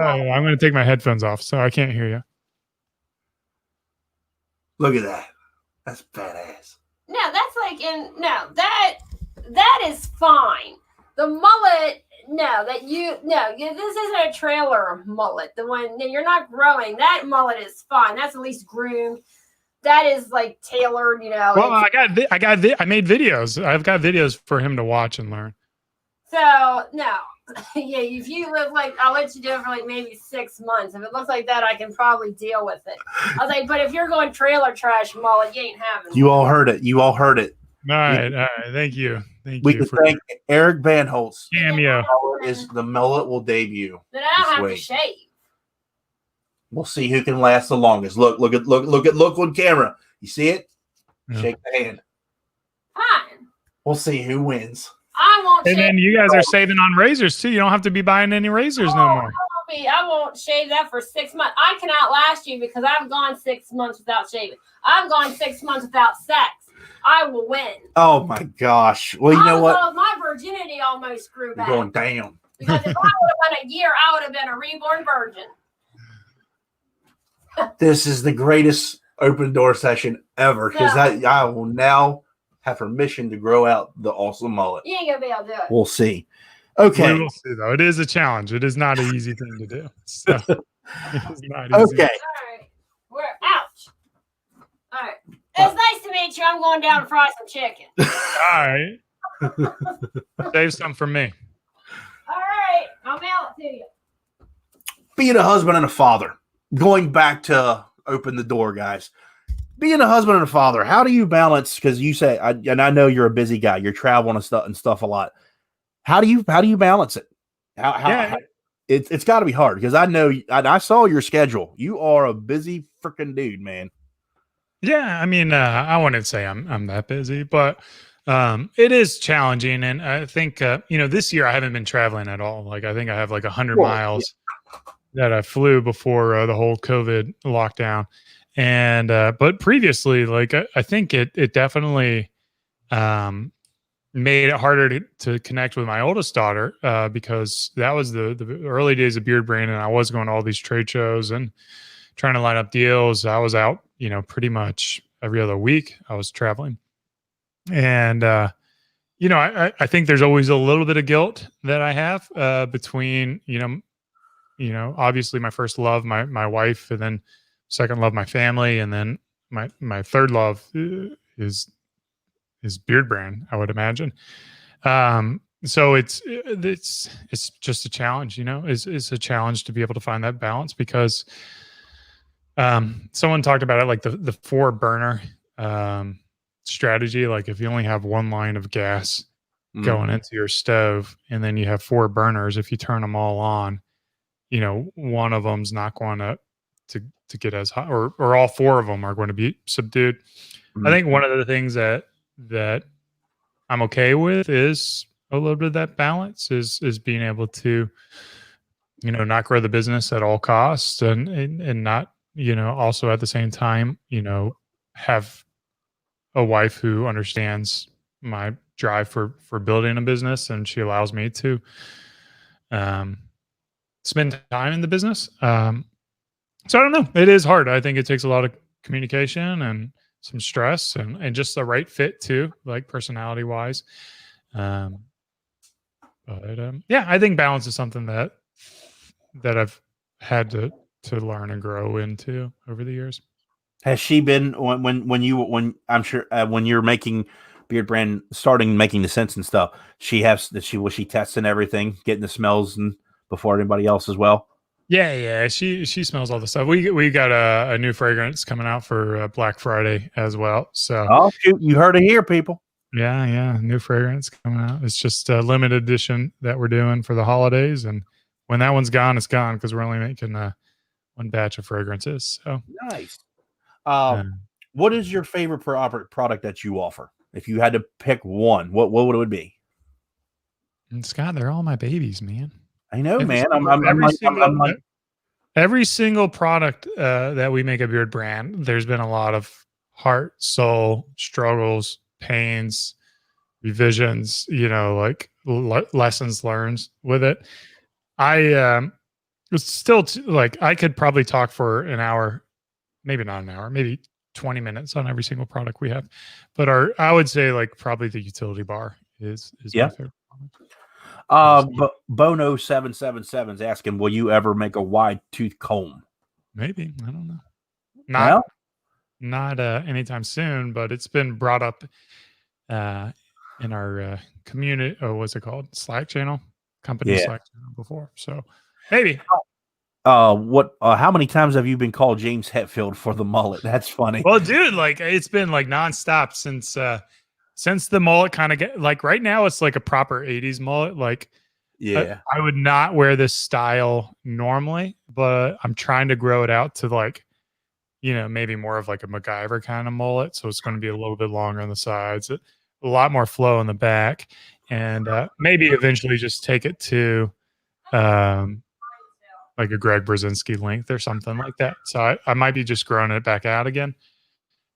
I'm going to take my headphones off, so I can't hear you. Look at that. That's badass. No, that's that is fine. The mullet, this isn't a trailer mullet. The one that you're not growing, that mullet is fine. That's at least groomed. That is tailored, Well, I made videos. I've got videos for him to watch and learn. So no, if you live I'll let you do it for maybe 6 months. If it looks like that, I can probably deal with it. I was like, but if you're going trailer trash mullet, you ain't having it. You all heard it. All right. Thank you. We can thank Eric Bandholz. Cameo. The mullet will debut. Then I don't have to shave. We'll see who can last the longest. Look on camera. You see it? Yeah. Shake the hand. Fine. We'll see who wins. I won't. And then you guys are saving on razors too. You don't have to be buying any razors no more. I won't shave that for 6 months. I can outlast you because I've gone 6 months without shaving. I've gone 6 months without sex. I will win. Oh my gosh. Well, you know what? My virginity almost grew back. You're going down. Because if I would have won a year, I would have been a reborn virgin. This is the greatest open door session ever because I will now have permission to grow out the awesome mullet. You ain't gonna be able to do it. We'll see. Okay. We will see though. It is a challenge. It is not an easy thing to do. So, it's not easy. Okay. All right. Ouch. All right. It's nice to meet you. I'm going down to fry some chicken. All right. Save some for me. All right. I'll mail it to you. Being a husband and a father. Going back to open the door, guys. Being a husband and a father, how do you balance? Because you say, and I know you're a busy guy. You're traveling and stuff a lot. How do you balance it? Yeah. It's got to be hard because I know I saw your schedule. You are a busy freaking dude, man. Yeah, I mean, I wouldn't say I'm that busy, but it is challenging. And I think this year I haven't been traveling at all. Like I think I have like 100 miles that I flew before the whole COVID lockdown. And but previously, like I think it definitely made it harder to connect with my oldest daughter because that was the early days of Beardbrand, and I was going to all these trade shows and trying to line up deals. I was out, pretty much every other week. I was traveling, and I think there's always a little bit of guilt that I have between obviously my first love, my wife, and then second love, my family, and then my third love is Beardbrand, I would imagine. So it's just a challenge, it's a challenge to be able to find that balance because someone talked about it like the 4 burner strategy. Like if you only have one line of gas going into your stove and then you have 4 burners, if you turn them all on, one of them's not going to get as hot, or all 4 of them are going to be subdued. I think one of the things that I'm okay with is a little bit of that balance is being able to, not grow the business at all costs and not, also at the same time, have a wife who understands my drive for building a business, and she allows me to spend time in the business. So I don't know. It is hard. I think it takes a lot of communication and some stress and just the right fit too, like personality wise. But I think balance is something that I've had to learn and grow into over the years. Has she been when I'm sure when you're making Beardbrand, starting making the scents and stuff? Was she testing everything, getting the smells and before anybody else as well? Yeah. She smells all the stuff. We got a new fragrance coming out for Black Friday as well. So shoot, you heard it here, people. Yeah, new fragrance coming out. It's just a limited edition that we're doing for the holidays, and when that one's gone, it's gone because we're only making one batch of fragrances. So nice. What is your favorite product that you offer? If you had to pick one, what would it be? And Scott, they're all my babies, man. I know, man. Every single product that we make a Beardbrand, there's been a lot of heart, soul, struggles, pains, revisions, like lessons learned with it. I still I could probably talk for an hour, maybe not an hour, maybe 20 minutes on every single product we have. But I would say like probably the utility bar is my favorite product. But Bono 777 is asking, will you ever make a wide tooth comb? Maybe. I don't know. Not anytime soon, but it's been brought up in our community. Oh, what's it called? Slack channel, company Slack channel before. So maybe. How many times have you been called James Hetfield for the mullet? That's funny. Well, dude, like it's been like nonstop since the mullet kind of get like right now it's like a proper 80s mullet. Like I would not wear this style normally, but I'm trying to grow it out to like, maybe more of like a MacGyver kind of mullet. So it's going to be a little bit longer on the sides, a lot more flow in the back, and maybe eventually just take it to like a Greg Brzezinski length or something like that. So I might be just growing it back out again.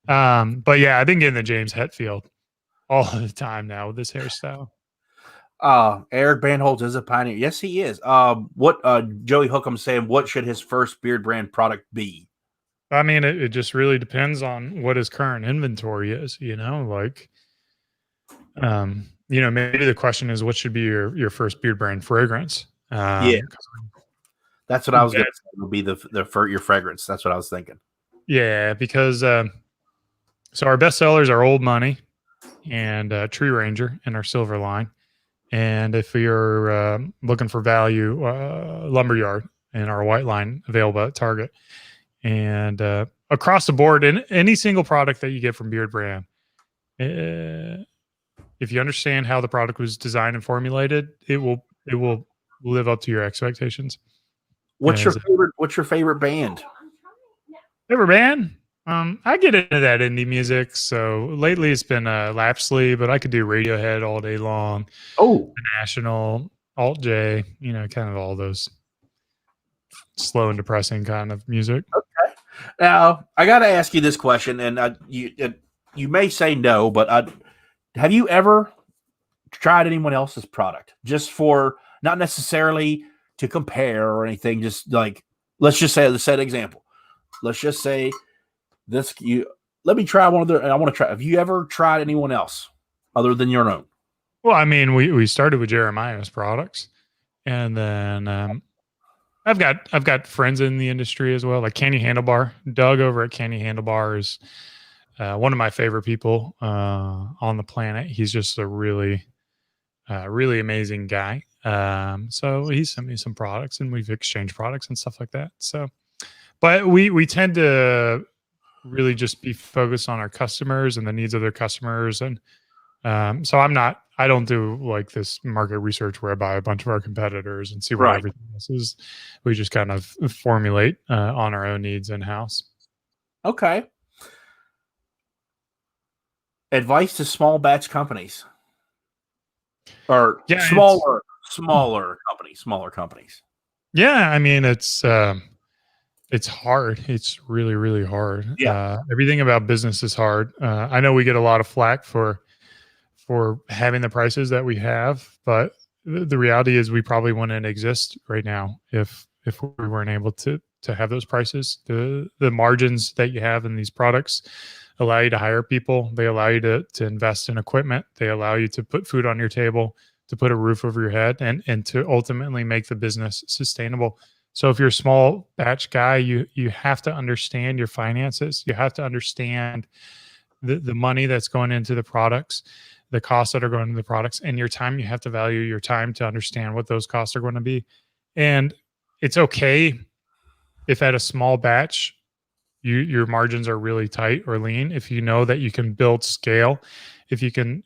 But yeah, I've been getting the James Hetfield all the time now with this hairstyle. Eric Bandholz is a pioneer. Yes, he is. What Joey Hookham saying, what should his first Beardbrand product be? I mean, it just really depends on what his current inventory is, maybe the question is what should be your first Beardbrand fragrance? That's what I was going to say. Will be your fragrance. That's what I was thinking. Yeah, because so our best sellers are Old Money and Tree Ranger in our silver line. And if you're looking for value, Lumberyard in our white line available at Target. And across the board, in any single product that you get from Beardbrand, if you understand how the product was designed and formulated, it will live up to your expectations. What's your favorite band? Favorite band? I get into that indie music. So lately it's been Lapsley, but I could do Radiohead all day long. Oh, The National, Alt J, kind of all those slow and depressing kind of music. Okay. Now I got to ask you this question, and you may say no, but have you ever tried anyone else's product just for not necessarily to compare or anything? Just like, let's just say the set example. Let's just say this. Let me try one of their. I want to try. Have you ever tried anyone else other than your own? Well, I mean, we started with Jeremiah's products, and then I've got friends in the industry as well, like Candy Handlebar. Doug over at Candy Handlebar is one of my favorite people on the planet. He's just a really amazing guy. So he sent me some products, and we've exchanged products and stuff like that. So, but we tend to really just be focused on our customers and the needs of their customers. And so I don't do like this market research where I buy a bunch of our competitors and see what everything else is. We just kind of formulate on our own needs in-house. Okay. Advice to small batch companies or smaller companies. Yeah. I mean, it's hard. It's really, really hard. Yeah. Everything about business is hard. I know we get a lot of flack for having the prices that we have, but the reality is we probably wouldn't exist right now if we weren't able to have those prices. The margins that you have in these products allow you to hire people. They allow you to invest in equipment. They allow you to put food on your table, to put a roof over your head, and to ultimately make the business sustainable. So if you're a small batch guy, you have to understand your finances. You have to understand the money that's going into the products, the costs that are going into the products, and your time. You have to value your time to understand what those costs are going to be. And it's okay if at a small batch, your margins are really tight or lean. If you know that you can build scale, if you can,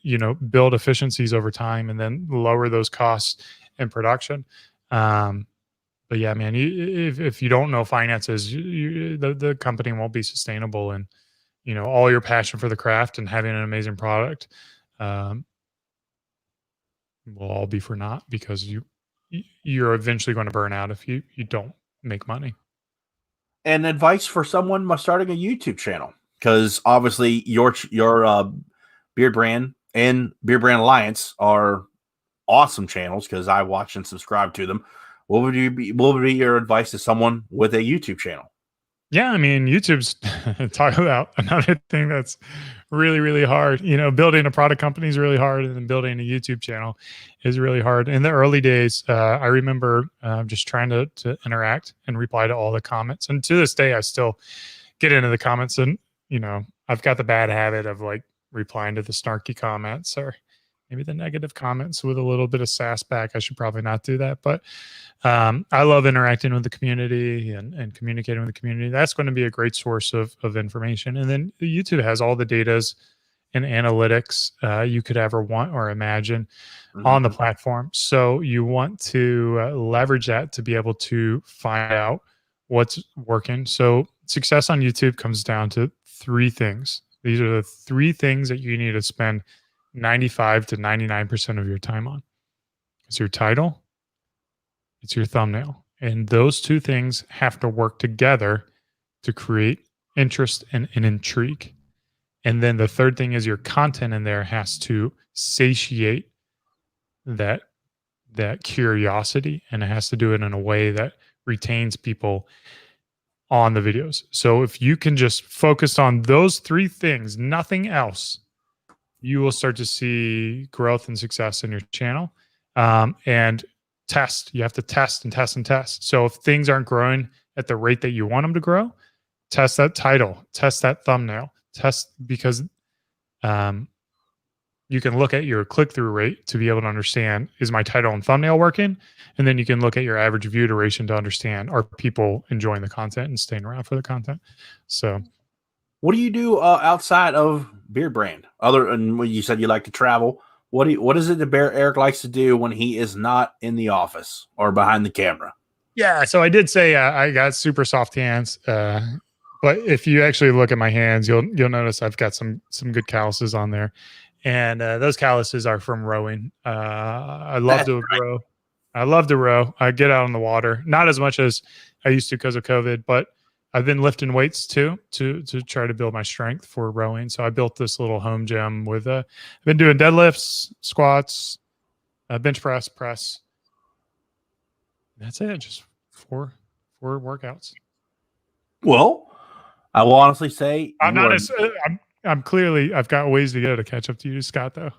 build efficiencies over time and then lower those costs in production. But yeah, man, if you don't know finances, the company won't be sustainable, and all your passion for the craft and having an amazing product will all be for naught, because you're eventually going to burn out if you don't make money. And advice for someone starting a YouTube channel, because obviously your Beardbrand and Beardbrand Alliance are awesome channels because I watch and subscribe to them. What would be your advice to someone with a YouTube channel? Yeah, I mean, YouTube's talk about another thing that's really, really hard. Building a product company is really hard, and then building a YouTube channel is really hard. In the early days, I remember just trying to interact and reply to all the comments. And to this day, I still get into the comments, and I've got the bad habit of like replying to the snarky comments or maybe the negative comments with a little bit of sass back. I should probably not do that, but I love interacting with the community and communicating with the community. That's going to be a great source of information. And then YouTube has all the datas and analytics you could ever want or imagine on the platform. So you want to leverage that to be able to find out what's working. So success on YouTube comes down to three things. These are the three things that you need to spend 95 to 99% of your time on. It's your title, it's your thumbnail. And those two things have to work together to create interest and intrigue. And then the third thing is your content in there has to satiate that curiosity, and it has to do it in a way that retains people on the videos. So if you can just focus on those three things, nothing else, you will start to see growth and success in your channel. And test. You have to test and test and test. So if things aren't growing at the rate that you want them to grow, test that title, test that thumbnail, test, because you can look at your click-through rate to be able to understand, is my title and thumbnail working? And then you can look at your average view duration to understand, are people enjoying the content and staying around for the content? So what do you do outside of Beardbrand? Other than when you said you like to travel, What is it that Eric likes to do when he is not in the office or behind the camera? Yeah, so I did say I got super soft hands, but if you actually look at my hands, you'll notice I've got some good calluses on there, and those calluses are from rowing. I love to row. I love to row. I get out on the water, not as much as I used to because of COVID, but I've been lifting weights too to try to build my strength for rowing. So I built this little home gym with I've been doing deadlifts, squats, bench press. That's it. Just four workouts. Well, I will honestly say I'm not as I'm clearly I've got ways to go to catch up to you, Scott, though.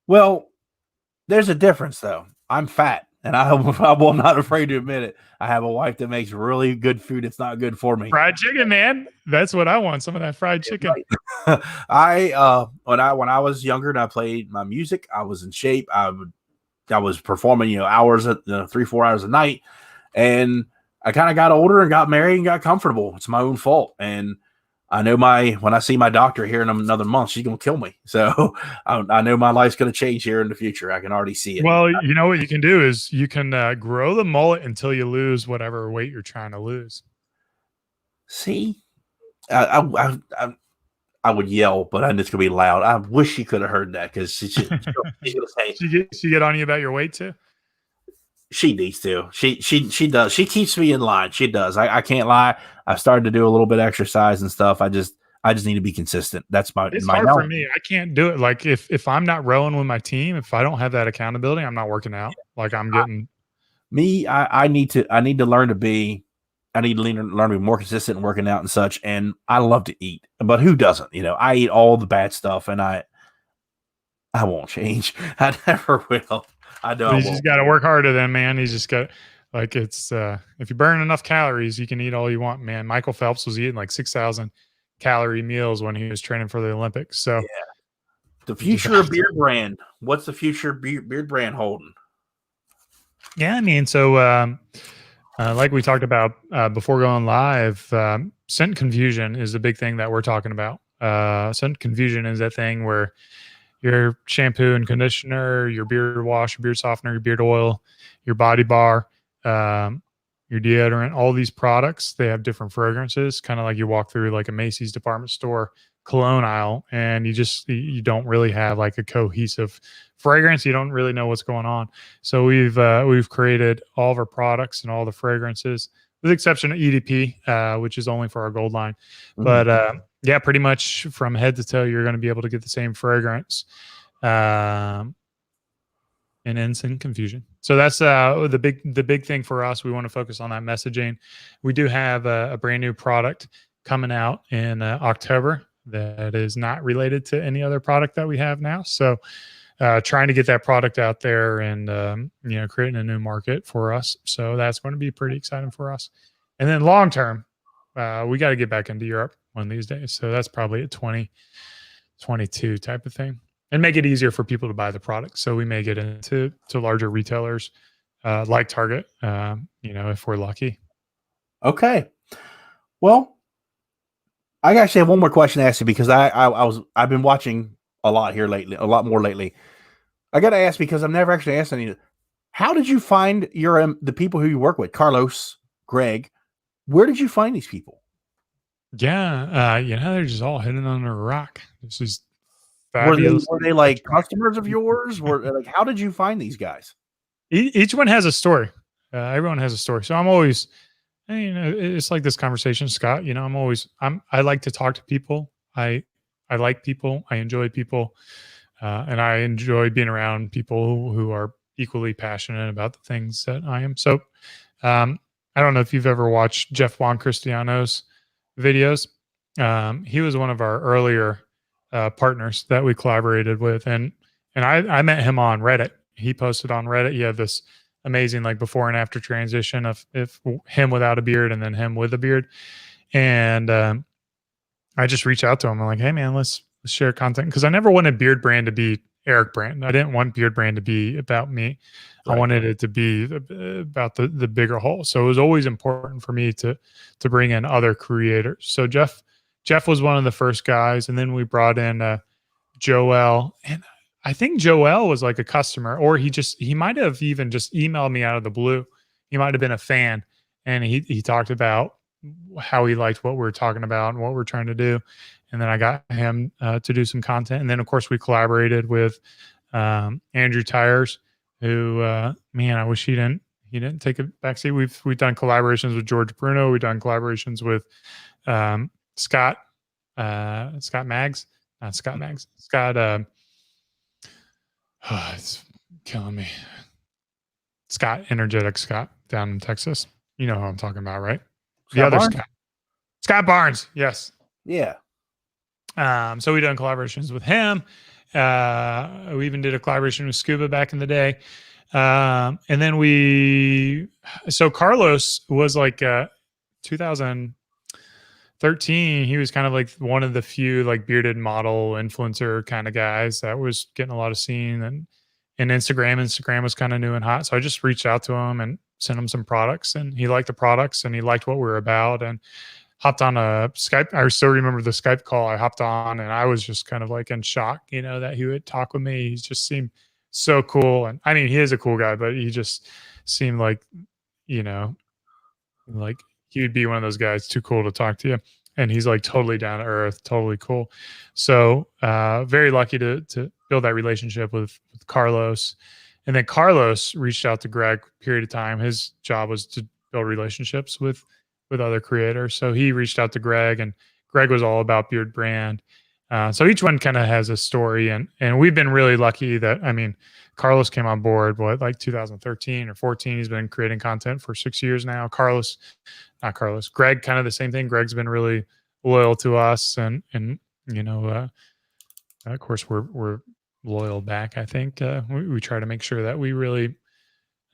Well, there's a difference though. I'm fat, and I'm not afraid to admit it. I have a wife that makes really good food. It's not good for me. Fried chicken, man. That's what I want. Some of that fried chicken. When I was younger and I played my music, I was in shape. I was performing, hours at 3-4 hours a night, and I kind of got older and got married and got comfortable. It's my own fault, and I know when I see my doctor here in another month, she's gonna kill me. So I know my life's gonna change here in the future. I can already see it. Well, you know what you can do is you can grow the mullet until you lose whatever weight you're trying to lose. See, I would yell, but I'm just gonna be loud. I wish she could have heard that because she's gonna say she get on you about your weight too. She needs to. She does. She keeps me in line. She does. I can't lie. I've started to do a little bit of exercise and stuff. I just need to be consistent. That's it's hard for me. I can't do it. Like if I'm not rowing with my team, if I don't have that accountability, I'm not working out. Like I'm getting I need to learn to be. I need to learn to be more consistent in working out and such. And I love to eat, but who doesn't? I eat all the bad stuff, and I won't change. I never will. I know. You just got to work harder then, man. You just got it's if you burn enough calories, you can eat all you want, man. Michael Phelps was eating like 6,000 calorie meals when he was training for the Olympics. So yeah. The future of Beardbrand. What's the future of Beardbrand holding? Yeah, I mean, so like we talked about before going live, scent confusion is the big thing that we're talking about. Scent confusion is that thing where your shampoo and conditioner, your beard wash, your beard softener, your beard oil, your body bar, your deodorant, all these products, they have different fragrances, kind of like you walk through like a Macy's department store cologne aisle, and you don't really have like a cohesive fragrance. You don't really know what's going on. So we've created all of our products and all the fragrances, with the exception of EDP, which is only for our gold line. Mm-hmm. But yeah, pretty much from head to toe, you're going to be able to get the same fragrance and instant confusion. So that's the big thing for us. We want to focus on that messaging. We do have a brand new product coming out in October that is not related to any other product that we have now. So trying to get that product out there and creating a new market for us. So that's going to be pretty exciting for us. And then long term, we got to get back into Europe one of these days. So that's probably a 2022 type of thing, and make it easier for people to buy the product. So we may get into larger retailers like Target, if we're lucky. Okay. Well, I actually have one more question to ask you, because I've been watching a lot more lately. I got to ask, because I've never actually asked any. How did you find the people who you work with? Carlos, Greg, where did you find these people? Yeah, they're just all hidden under a rock. This is fabulous. Were they like customers of yours? How did you find these guys? Each one has a story. Everyone has a story. So I'm always, it's like this conversation, Scott. I like to talk to people. I like people. I enjoy people, and I enjoy being around people who are equally passionate about the things that I am. So, I don't know if you've ever watched Jeff Juan Cristiano's videos. He was one of our earlier partners that we collaborated with, and I met him on Reddit. He posted on Reddit. You have this amazing like before and after transition of him without a beard and then him with a beard, and I just reached out to him. I'm like, hey man, let's share content, because I never wanted Beardbrand to be Eric Brand. I didn't want Beardbrand to be about me. Right. I wanted it to be about the bigger whole. So it was always important for me to bring in other creators. So Jeff was one of the first guys, and then we brought in Joel, and I think Joel was like a customer, or he might have even just emailed me out of the blue. He might have been a fan, and he talked about how he liked what we were talking about and what we're trying to do. And then I got him to do some content. And then of course we collaborated with Andrew Tires, who man, I wish he didn't take a backseat. We've done collaborations with George Bruno. We've done collaborations with Scott Mags, not Scott Mags. Scott it's killing me. Scott, Energetic Scott down in Texas. You know who I'm talking about, right? The other Scott. Scott Barnes. Yes. Yeah. So we done collaborations with him. We even did a collaboration with Scuba back in the day. And then so Carlos was like 2013. He was kind of like one of the few like bearded model influencer kind of guys that was getting a lot of scene, and Instagram was kind of new and hot. So I just reached out to him and sent him some products, and he liked the products and he liked what we were about, and hopped on a Skype. I still remember the Skype call I hopped on, and I was just kind of like in shock, that he would talk with me. He just seemed so cool. And I mean, he is a cool guy, but he just seemed like, like he would be one of those guys too cool to talk to you. And he's like totally down to earth, totally cool. So very lucky to build that relationship with Carlos. And then Carlos reached out to Greg period of time. His job was to build relationships with other creators. So he reached out to Greg, and Greg was all about Beardbrand. So each one kind of has a story, and we've been really lucky that, I mean, Carlos came on board, like 2013 or 14. He's been creating content for 6 years now. Greg, kind of the same thing. Greg's been really loyal to us, and of course we're loyal back. I think we try to make sure that we really,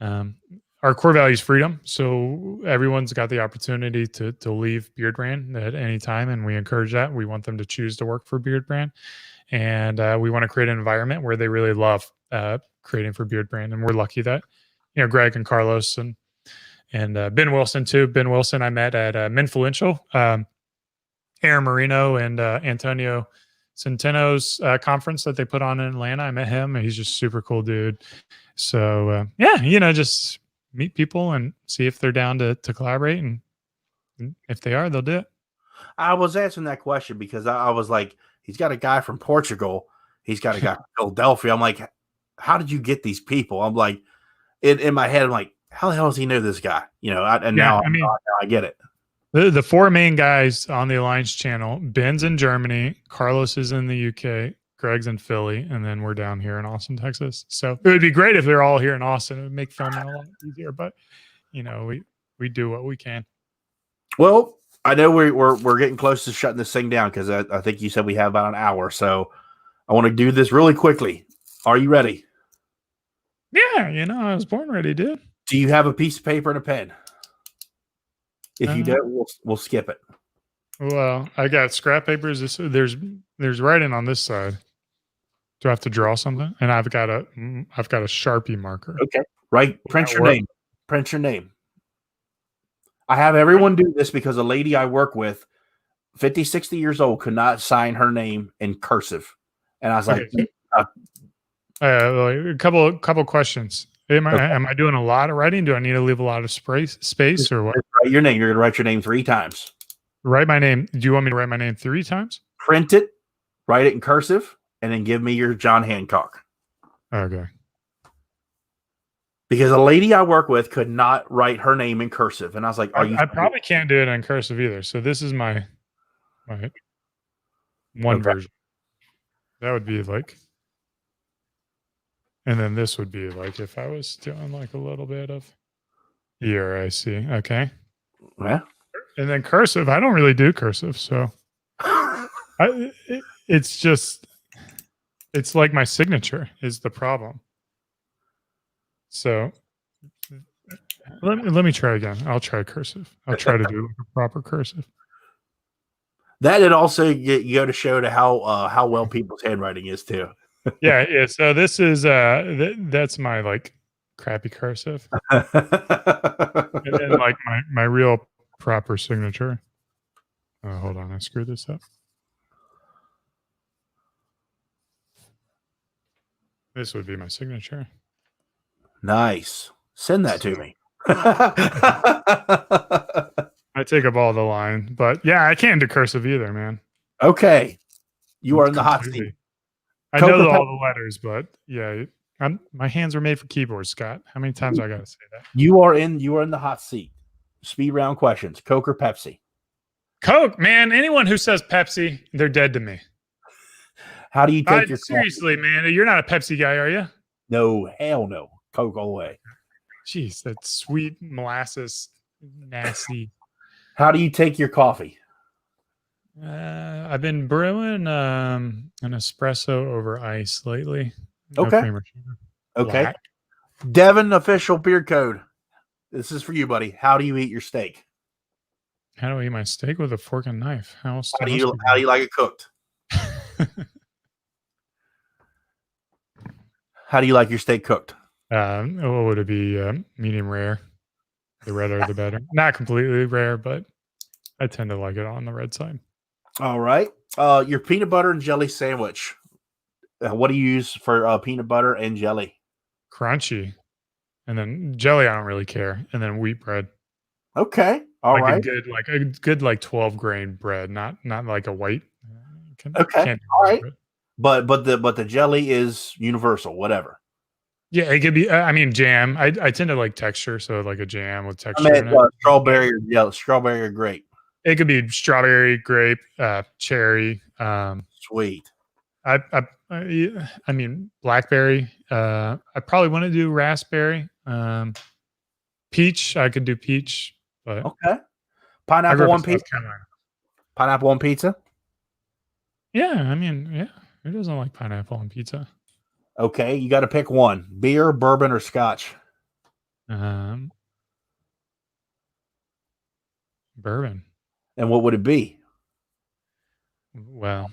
our core value is freedom. So everyone's got the opportunity to leave Beardbrand at any time, and we encourage that. We want them to choose to work for Beardbrand, and we want to create an environment where they really love creating for Beardbrand. And we're lucky that Greg and Carlos and Ben Wilson too. Ben Wilson I met at Minfluential, Aaron Marino and Antonio Centeno's conference that they put on in Atlanta. I met him, and he's just super cool dude. So just meet people and see if they're down to collaborate, and if they are, they'll do it. I was answering that question because I was like, he's got a guy from Portugal, he's got a guy from Philadelphia. I'm like, how did you get these people? I'm like, in my head, I'm like, how the hell does he know this guy? Now I get it. The four main guys on the Alliance channel: Ben's in Germany, Carlos is in the UK, Greg's in Philly, and then we're down here in Austin, Texas. So it would be great if they're all here in Austin. It would make filming a lot easier, but we do what we can. Well, I know we're getting close to shutting this thing down, because I think you said we have about an hour. So I want to do this really quickly. Are you ready? Yeah, I was born ready, dude. Do you have a piece of paper and a pen? If you don't, we'll skip it. Well, I got scrap papers. There's writing on this side. Do I have to draw something? And I've got a Sharpie marker. Okay. Right. Print your name. Print your name. I have everyone do this because a lady I work with, 50, 60 years old, could not sign her name in cursive. And I was like, a couple questions. Am I doing a lot of writing? Do I need to leave a lot of space or what? Write your name. You're going to write your name 3 times. Write my name. Do you want me to write my name 3 times? Print it, write it in cursive, and then give me your John Hancock. Okay. Because a lady I work with could not write her name in cursive. And I was like, I probably can't do it in cursive either. So this is my one version. That would be like, and then this would be like if I was doing like a little bit of here. I see. Okay. Yeah. And then cursive, I don't really do cursive. So it's like my signature is the problem. So let me try again. I'll try cursive. I'll try to do like a proper cursive. That it also you go to show to how well people's handwriting is too. Yeah. So this is that's my like crappy cursive, and then like my real proper signature. Hold on, I screwed this up. This would be my signature. Nice. Send that to me. I take up all the line, but yeah, I can't do cursive either, man. Okay. You are in the hot seat. I know all the letters, but yeah, my hands were made for keyboards, Scott. How many times I got to say that? You are in the hot seat. Speed round questions. Coke or Pepsi? Coke, man. Anyone who says Pepsi, they're dead to me. How do you take your seriously, man? You're not a Pepsi guy, are you? No, hell no. Coke all the way. Jeez, that sweet molasses, nasty. How do you take your coffee? I've been brewing an espresso over ice lately. No okay. Okay. Black. Devin, official beard code. This is for you, buddy. How do you eat your steak? How do I eat my steak? With a fork and knife. How do you like it cooked? How do you like your steak cooked? What would it be? Medium rare. The redder, the better. Not completely rare, but I tend to like it on the red side. All right. Your peanut butter and jelly sandwich. What do you use for peanut butter and jelly? Crunchy. And then jelly, I don't really care. And then wheat bread. Okay. All right. A good 12 grain bread, not like a white. Okay. All right. But the jelly is universal, whatever. Yeah, it could be. I mean, jam. I tend to like texture, so like a jam with texture. In it. Strawberry or grape. It could be strawberry, grape, cherry. Sweet. I mean, blackberry. I probably want to do raspberry. Peach. I could do peach. But okay. Pineapple on pizza. Pineapple on pizza. Yeah, I mean, yeah. Who doesn't like pineapple on pizza? Okay, you got to pick one: beer, bourbon, or scotch. Bourbon. And what would it be? Well,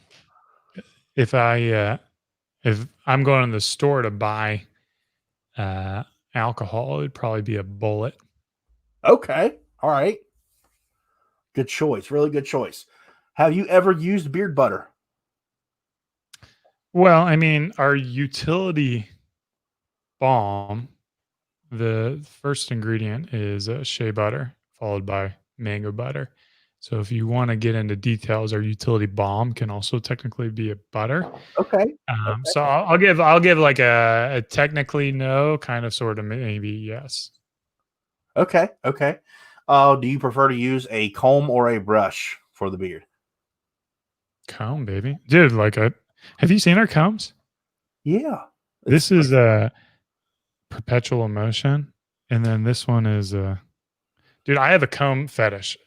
if I'm going to the store to buy alcohol, it'd probably be a Mullet. Okay, all right. Good choice. Really good choice. Have you ever used beard butter? Well, I mean, our utility balm, the first ingredient is shea butter, followed by mango butter. So if you want to get into details, our utility balm can also technically be a butter. Okay. So I'll give like a technically no, kind of sort of maybe yes. Okay. Okay. Do you prefer to use a comb or a brush for the beard? Comb, baby. Dude, have you seen our combs? Yeah. This is a perpetual emotion. And then this one is dude, I have a comb fetish.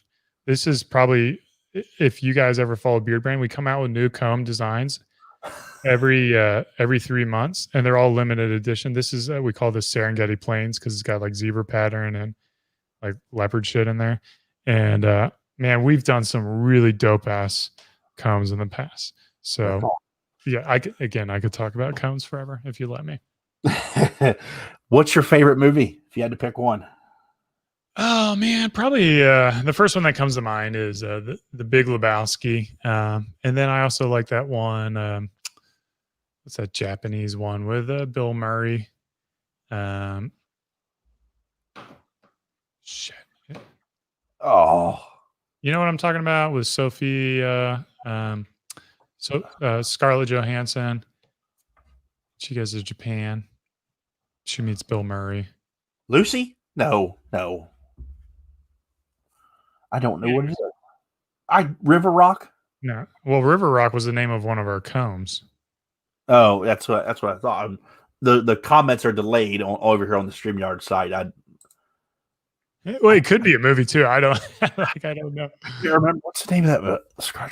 This is probably, if you guys ever follow Beardbrand, we come out with new comb designs every 3 months, and they're all limited edition. This is we call this Serengeti Plains because it's got like zebra pattern and like leopard shit in there. And man, we've done some really dope ass combs in the past. So yeah, I could talk about combs forever if you let me. What's your favorite movie if you had to pick one? Oh man, probably the first one that comes to mind is the Big Lebowski, and then I also like that one. What's that Japanese one with Bill Murray? Shit. Oh, you know what I'm talking about with Sophie, Scarlett Johansson. She goes to Japan. She meets Bill Murray. Lucy? No. I don't know what it is. River Rock? No. Well, River Rock was the name of one of our combs. Oh, that's what I thought. The comments are delayed over here on the StreamYard site. Well, it could be a movie too. I don't know. You remember what's the name of that?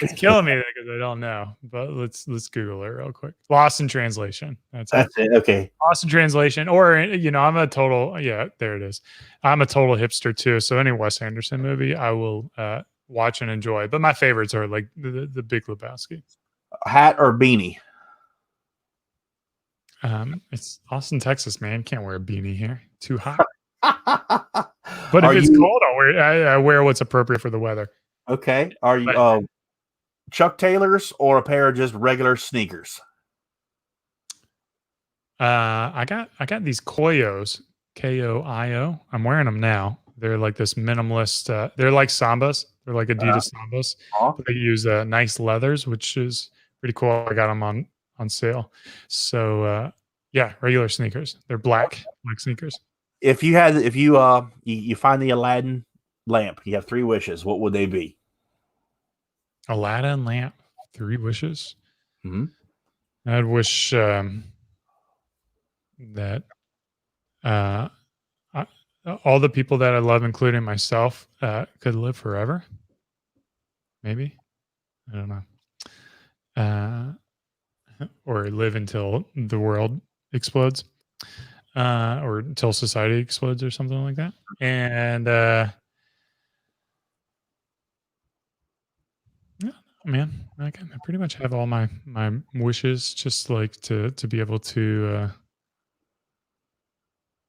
It's killing me because I don't know. But let's Google it real quick. Lost in Translation. That's it. Okay. Lost in Translation, or I'm a total. Yeah, there it is. I'm a total hipster too. So any Wes Anderson movie, I will watch and enjoy. But my favorites are like the Big Lebowski. Hat or beanie? It's Austin, Texas, man. Can't wear a beanie here. Too hot. But if it's cold, I wear what's appropriate for the weather. Okay. Are you Chuck Taylors or a pair of just regular sneakers? I got these Koyos, Koio. I'm wearing them now. They're like this minimalist. They're like Sambas. They're like Adidas Sambas. But they use nice leathers, which is pretty cool. I got them on sale. So yeah, regular sneakers. They're black sneakers. If you you find the Aladdin lamp, you have 3 wishes. What would they be? Aladdin lamp, 3 wishes. Mm-hmm. I'd wish that all the people that I love, including myself, could live forever. Maybe. I don't know. Or live until the world explodes. Or until society explodes or something like that. And yeah, man, I pretty much have all my wishes, just like to be able to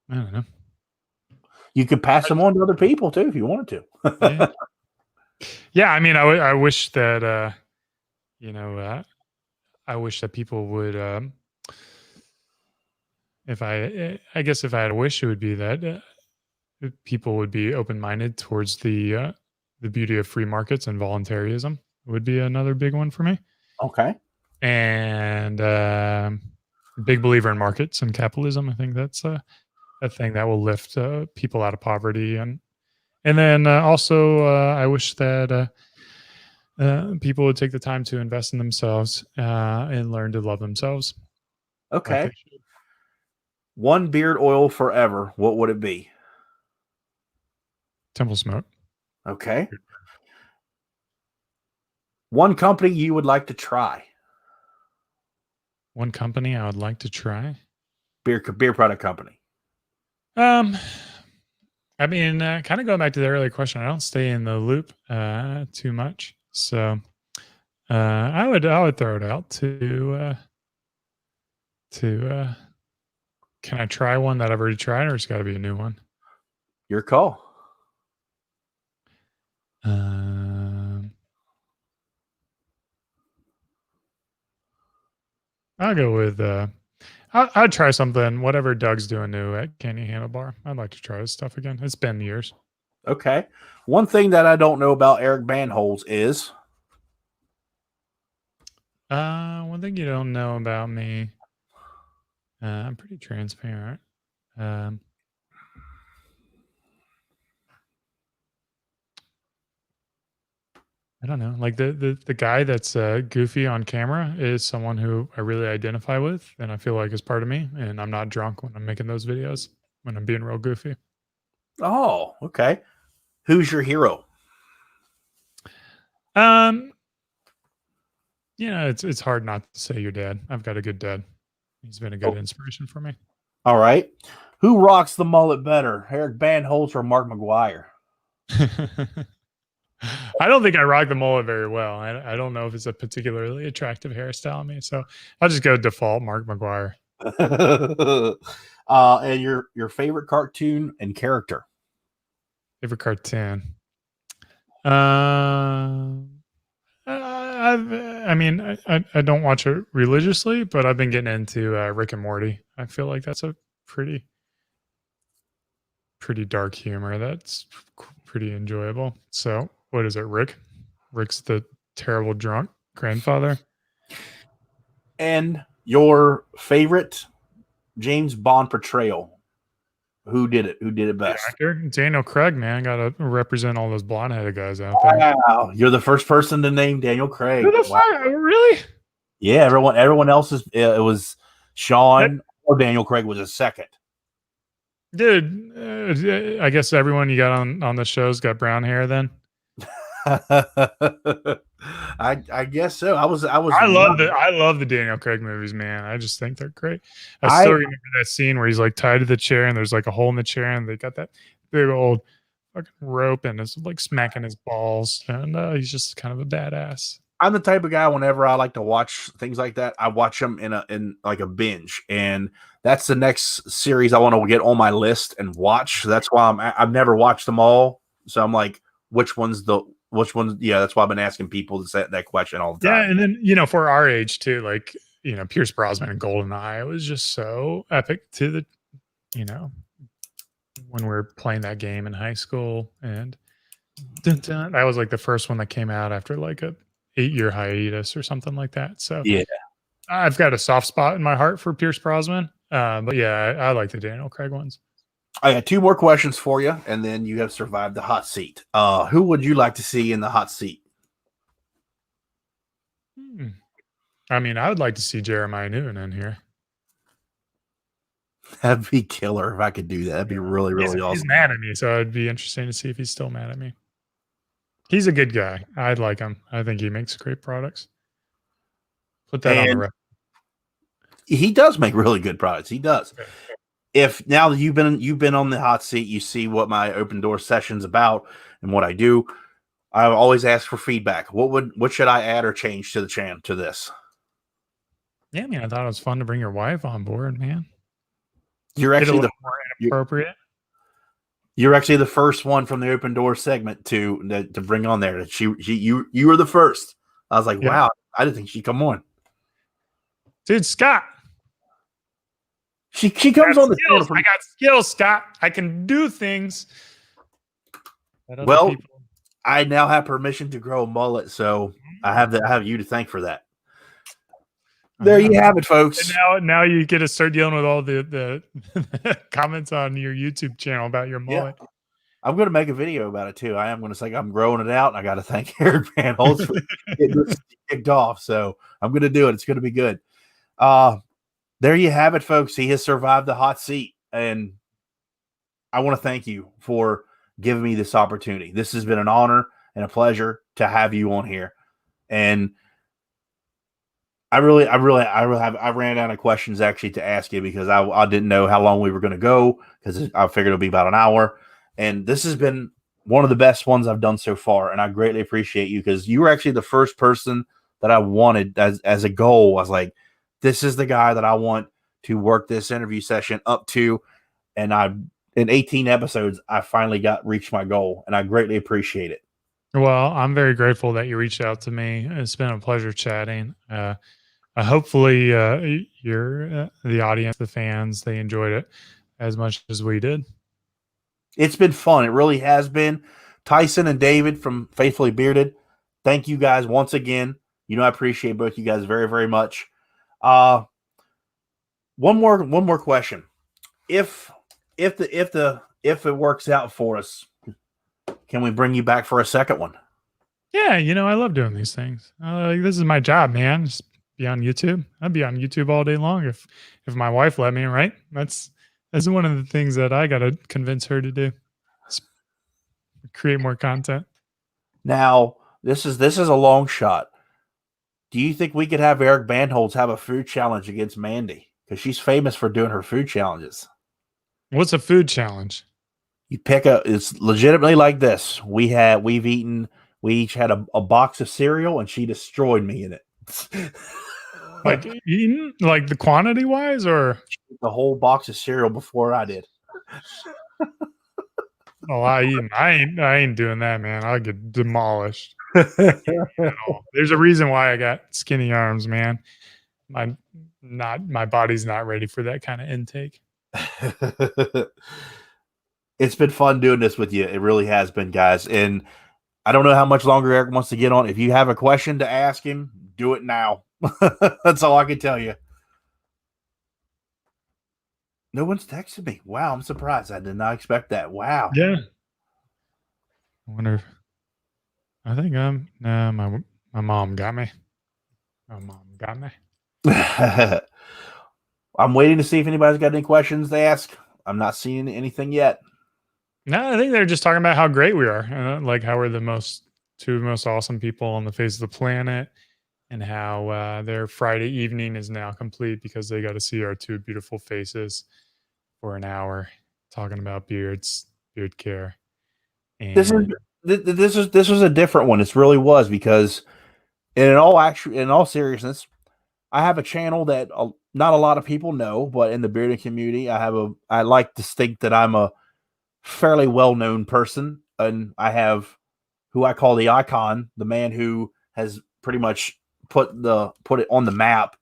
I don't know. You could pass them on to other people too if you wanted to. Yeah, I mean, I wish that I wish that people would I guess if I had a wish, it would be that people would be open-minded towards the beauty of free markets, and voluntarism would be another big one for me. Okay. And big believer in markets and capitalism. I think that's a thing that will lift people out of poverty. And then also I wish that people would take the time to invest in themselves and learn to love themselves. Okay. Like one beard oil forever. What would it be? Temple Smoke. Okay. One company you would like to try. One company I would like to try. Beer product company. I mean, kind of going back to the earlier question, I don't stay in the loop too much, so I would throw it out to. Can I try one that I've already tried, or it's got to be a new one? Your call. I'll go with. I'd try something. Whatever Doug's doing new at Candy Handlebar. I'd like to try his stuff again. It's been years. Okay. One thing that I don't know about Eric Bandholz is. One thing you don't know about me. I'm pretty transparent. I don't know. Like the guy that's goofy on camera is someone who I really identify with, and I feel like is part of me. And I'm not drunk when I'm making those videos, when I'm being real goofy. Oh, okay. Who's your hero? It's hard not to say your dad. I've got a good dad. He's been a good inspiration for me. All right. Who rocks the mullet better, Eric Bandholz or Mark McGuire? I don't think I rock the mullet very well. I don't know if it's a particularly attractive hairstyle on me, so I'll just go default Mark McGuire. And your favorite cartoon and character? Favorite cartoon? I don't watch it religiously, but I've been getting into Rick and Morty. I feel like that's a pretty dark humor that's pretty enjoyable. So what is it, Rick? Rick's the terrible drunk grandfather. And your favorite James Bond portrayal? Who did it? Who did it best? Actor Daniel Craig, man. Got to represent all those blonde-headed guys out there. Wow, you're the first person to name Daniel Craig. Who the fuck? Really? Yeah, everyone else is. It was Sean or Daniel Craig was a second. Dude, I guess everyone you got on the show's got brown hair. Then I guess so. I love the Daniel Craig movies, man. I just think they're great. I still remember that scene where he's like tied to the chair and there's like a hole in the chair and they got that big old fucking rope and it's like smacking his balls and he's just kind of a badass. I'm the type of guy whenever I like to watch things like that, I watch them in like a binge, and that's the next series I want to get on my list and watch. That's why I've never watched them all, so I'm like, which one's? Yeah, that's why I've been asking people that question all the time. Yeah, and then for our age too, like Pierce Brosnan and GoldenEye. It was just so epic to the, when we were playing that game in high school. And that was like the first one that came out after like a 8-year hiatus or something like that. So Yeah. I've got a soft spot in my heart for Pierce Brosnan. But yeah, I like the Daniel Craig ones. I got 2 more questions for you, and then you have survived the hot seat. Who would you like to see in the hot seat? I mean, I would like to see Jeremiah Newton in here. That'd be killer if I could do that. That'd be really, really awesome. He's mad at me, so it'd be interesting to see if he's still mad at me. He's a good guy. I'd like him. I think he makes great products. Put that on the record. He does make really good products. He does. If now that you've been on the hot seat, you see what my open door session's about and what I do. I always ask for feedback. What should I add or change to the channel to this? Yeah, I mean, I thought it was fun to bring your wife on board, man. You're actually more inappropriate. You're actually the first one from the open door segment to bring on there. You were the first. I was like, wow, I didn't think she'd come on. Dude, Scott. She comes on the channel. I got skills, Scott. I can do things. Well, I now have permission to grow a mullet, so I have you to thank for that. There you have it, folks. And now you get to start dealing with all the comments on your YouTube channel about your mullet. Yeah. I'm going to make a video about it too. I am going to say I'm growing it out, and I got to thank Eric Bandholz for getting this kicked off. So I'm going to do it. It's going to be good. There you have it, folks. He has survived the hot seat, and I want to thank you for giving me this opportunity. This has been an honor and a pleasure to have you on here. And I ran out of questions actually to ask you because I didn't know how long we were going to go because I figured it'll be about an hour. And this has been one of the best ones I've done so far. And I greatly appreciate you because you were actually the first person that I wanted as a goal. I was like, this is the guy that I want to work this interview session up to. And in 18 episodes, I finally reached my goal, and I greatly appreciate it. Well, I'm very grateful that you reached out to me. It's been a pleasure chatting. Hopefully the audience, the fans, they enjoyed it as much as we did. It's been fun. It really has been. Tyson and David from Faithfully Bearded, thank you guys once again. I appreciate both you guys very, very much. One more question. If it works out for us, can we bring you back for a second one? Yeah, I love doing these things. This is my job, man. Just be on YouTube. I'd be on YouTube all day long if my wife let me, right? That's one of the things that I got to convince her to do. Create more content. Now, this is a long shot. Do you think we could have Eric Bandholz have a food challenge against Mandy? Because she's famous for doing her food challenges. What's a food challenge? You it's legitimately like this. We each had a box of cereal, and she destroyed me in it. Like eating, like the quantity wise, or the whole box of cereal before I did. Oh, I ain't doing that, man. I'll get demolished. There's a reason why I got skinny arms, man. My body's not ready for that kind of intake. It's been fun doing this with you. It really has been, guys. And I don't know how much longer Eric wants to get on. If you have a question to ask him, do it now. That's all I can tell you. No one's texted me. Wow, I'm surprised. I did not expect that. Wow. Yeah. I wonder. I think my mom got me. My mom got me. I'm waiting to see if anybody's got any questions to ask. I'm not seeing anything yet. No, I think they're just talking about how great we are, like how we're the two most awesome people on the face of the planet, and how their Friday evening is now complete because they got to see our two beautiful faces for an hour talking about beard care. And this was a different one. This really was, because in all seriousness, I have a channel that not a lot of people know, but in the bearded community, I like to think that I'm a fairly well-known person, and I have who I call the icon, the man who has pretty much put it on the map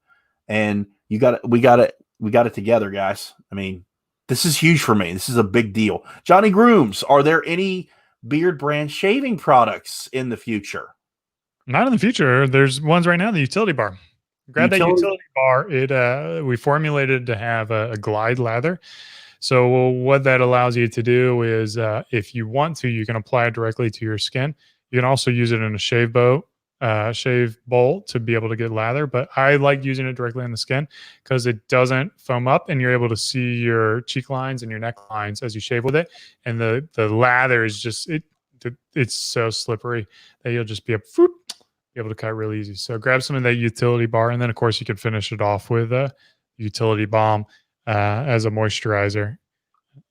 and we got it together, guys. I mean, this is huge for me. This is a big deal. Johnny Grooms, are there any Beardbrand shaving products in the future? Not in the future. There's ones right now. The utility bar. Grab that utility bar. It we formulated to have a glide lather. So what that allows you to do is, if you want to, you can apply it directly to your skin. You can also use it in a shave bowl to be able to get lather. But I like using it directly on the skin because it doesn't foam up, and you're able to see your cheek lines and your neck lines as you shave with it. And the lather is just it's so slippery that you'll just be able to cut really easy. So grab some of that utility bar, and then of course you can finish it off with a utility balm as a moisturizer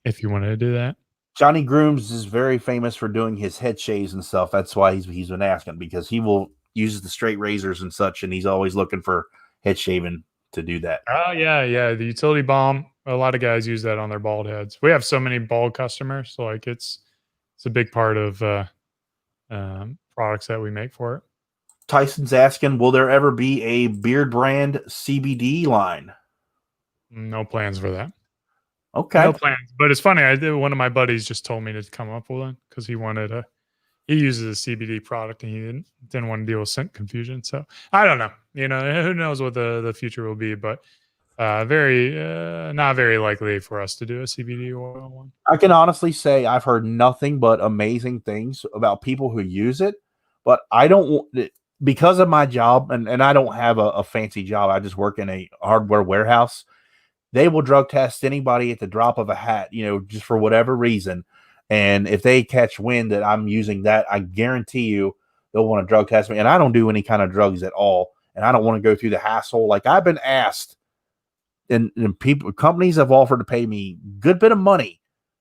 if you wanted to do that. Johnny Grooms is very famous for doing his head shaves and stuff. That's why he's been asking, because he will use the straight razors and such, and he's always looking for head shaving to do that. Oh yeah. The utility balm, a lot of guys use that on their bald heads. We have so many bald customers, so like it's a big part of products that we make for it. Tyson's asking, will there ever be a Beardbrand CBD line? No plans for that. Okay. No plans. But it's funny. One of my buddies just told me to come up with one because he uses a CBD product and he didn't want to deal with scent confusion. So I don't know. Who knows what the future will be, but not very likely for us to do a CBD oil one. I can honestly say I've heard nothing but amazing things about people who use it, but I don't, because of my job, and I don't have a fancy job. I just work in a hardware warehouse. They will drug test anybody at the drop of a hat, just for whatever reason. And if they catch wind that I'm using that, I guarantee you they'll want to drug test me. And I don't do any kind of drugs at all. And I don't want to go through the hassle. Like, I've been asked, and companies have offered to pay me a good bit of money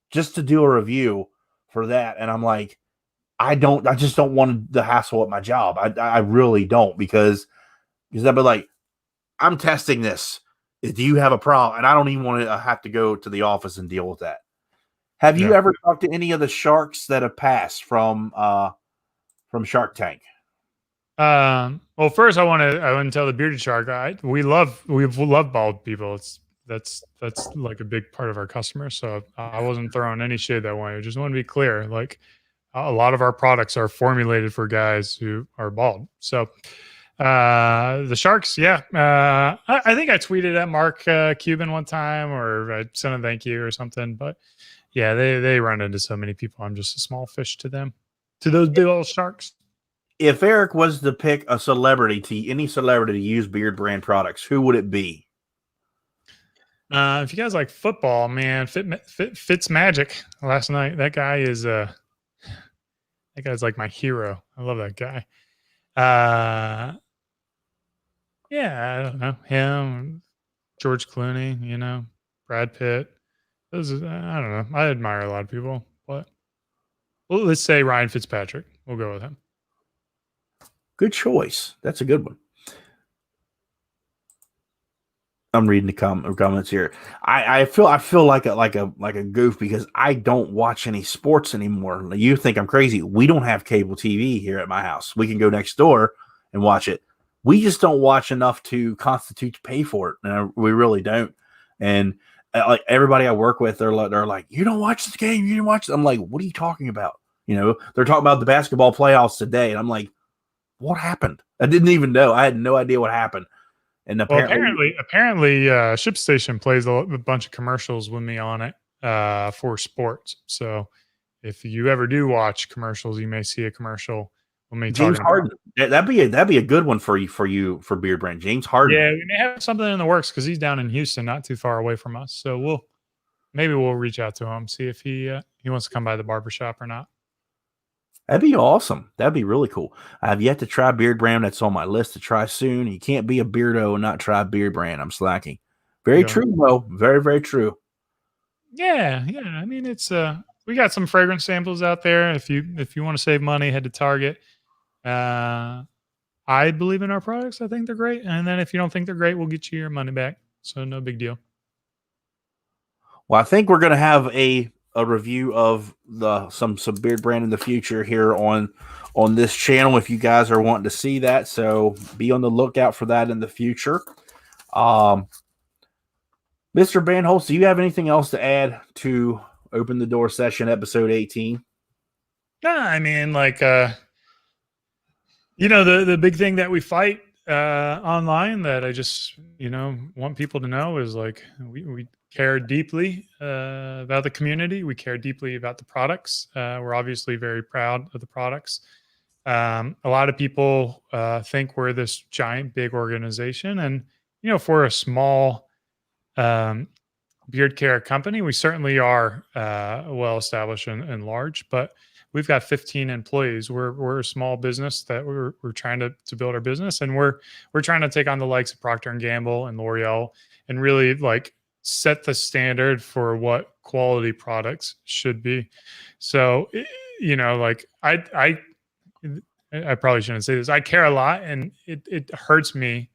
just to do a review for that. And I'm like, I just don't want the hassle at my job. I really don't, because they'll be like, I'm testing this. Do you have a problem? And I don't even want to have to go to the office and deal with that. Have you ever talked to any of the sharks that have passed from Shark Tank? Well, first I want to tell the bearded shark. We love bald people. That's like a big part of our customers. So I wasn't throwing any shade that way. I just want to be clear. Like, a lot of our products are formulated for guys who are bald. So the sharks, I think I tweeted at Mark Cuban one time, or I sent a thank you or something. But yeah, they run into so many people. I'm just a small fish to them, to those big old sharks. If Eric was to pick any celebrity to use Beardbrand products, who would it be? If you guys like football, man, Fitz Magic last night. That guy's like my hero. I love that guy. Yeah, I don't know him, George Clooney, Brad Pitt. I don't know. I admire a lot of people, but let's say Ryan Fitzpatrick. We'll go with him. Good choice. That's a good one. I'm reading the comments here. I feel like a goof because I don't watch any sports anymore. You think I'm crazy? We don't have cable TV here at my house. We can go next door and watch it. We just don't watch enough to constitute to pay for it, and we really don't. And like everybody I work with, they're like, "You don't watch this game? You didn't watch it?" I'm like, "What are you talking about?" They're talking about the basketball playoffs today, and I'm like, "What happened?" I didn't even know. I had no idea what happened. And apparently, ShipStation plays a bunch of commercials with me on it for sports. So if you ever do watch commercials, you may see a commercial with me. James Harden. That'd be a good one for Beardbrand. James Harden. Yeah, we may have something in the works because he's down in Houston, not too far away from us. So we'll reach out to him, see if he wants to come by the barbershop or not. That'd be awesome. That'd be really cool. I have yet to try Beardbrand. That's on my list to try soon. You can't be a beardo and not try Beardbrand. I'm slacking. Very true, Mo. Very, very true. Yeah. I mean, it's we got some fragrance samples out there. If you want to save money, head to Target. I believe in our products. I think they're great. And then if you don't think they're great, we'll get you your money back. So no big deal. Well, I think we're going to have a review of some Beardbrand in the future here on this channel if you guys are wanting to see that. So be on the lookout for that in the future. Mr. Bandholz, do you have anything else to add to Open the Door Session episode 18? No, I mean, like, the big thing that we fight online that I just, want people to know is like, we care deeply about the community. We care deeply about the products. We're obviously very proud of the products. A lot of people think we're this giant, big organization. And, if we're a small beard care company, we certainly are well established and large, but we've got 15 employees. We're a small business that we're trying to build our business, and we're trying to take on the likes of Procter and Gamble and L'Oreal and really like set the standard for what quality products should be. So, like I probably shouldn't say this. I care a lot, and it hurts me.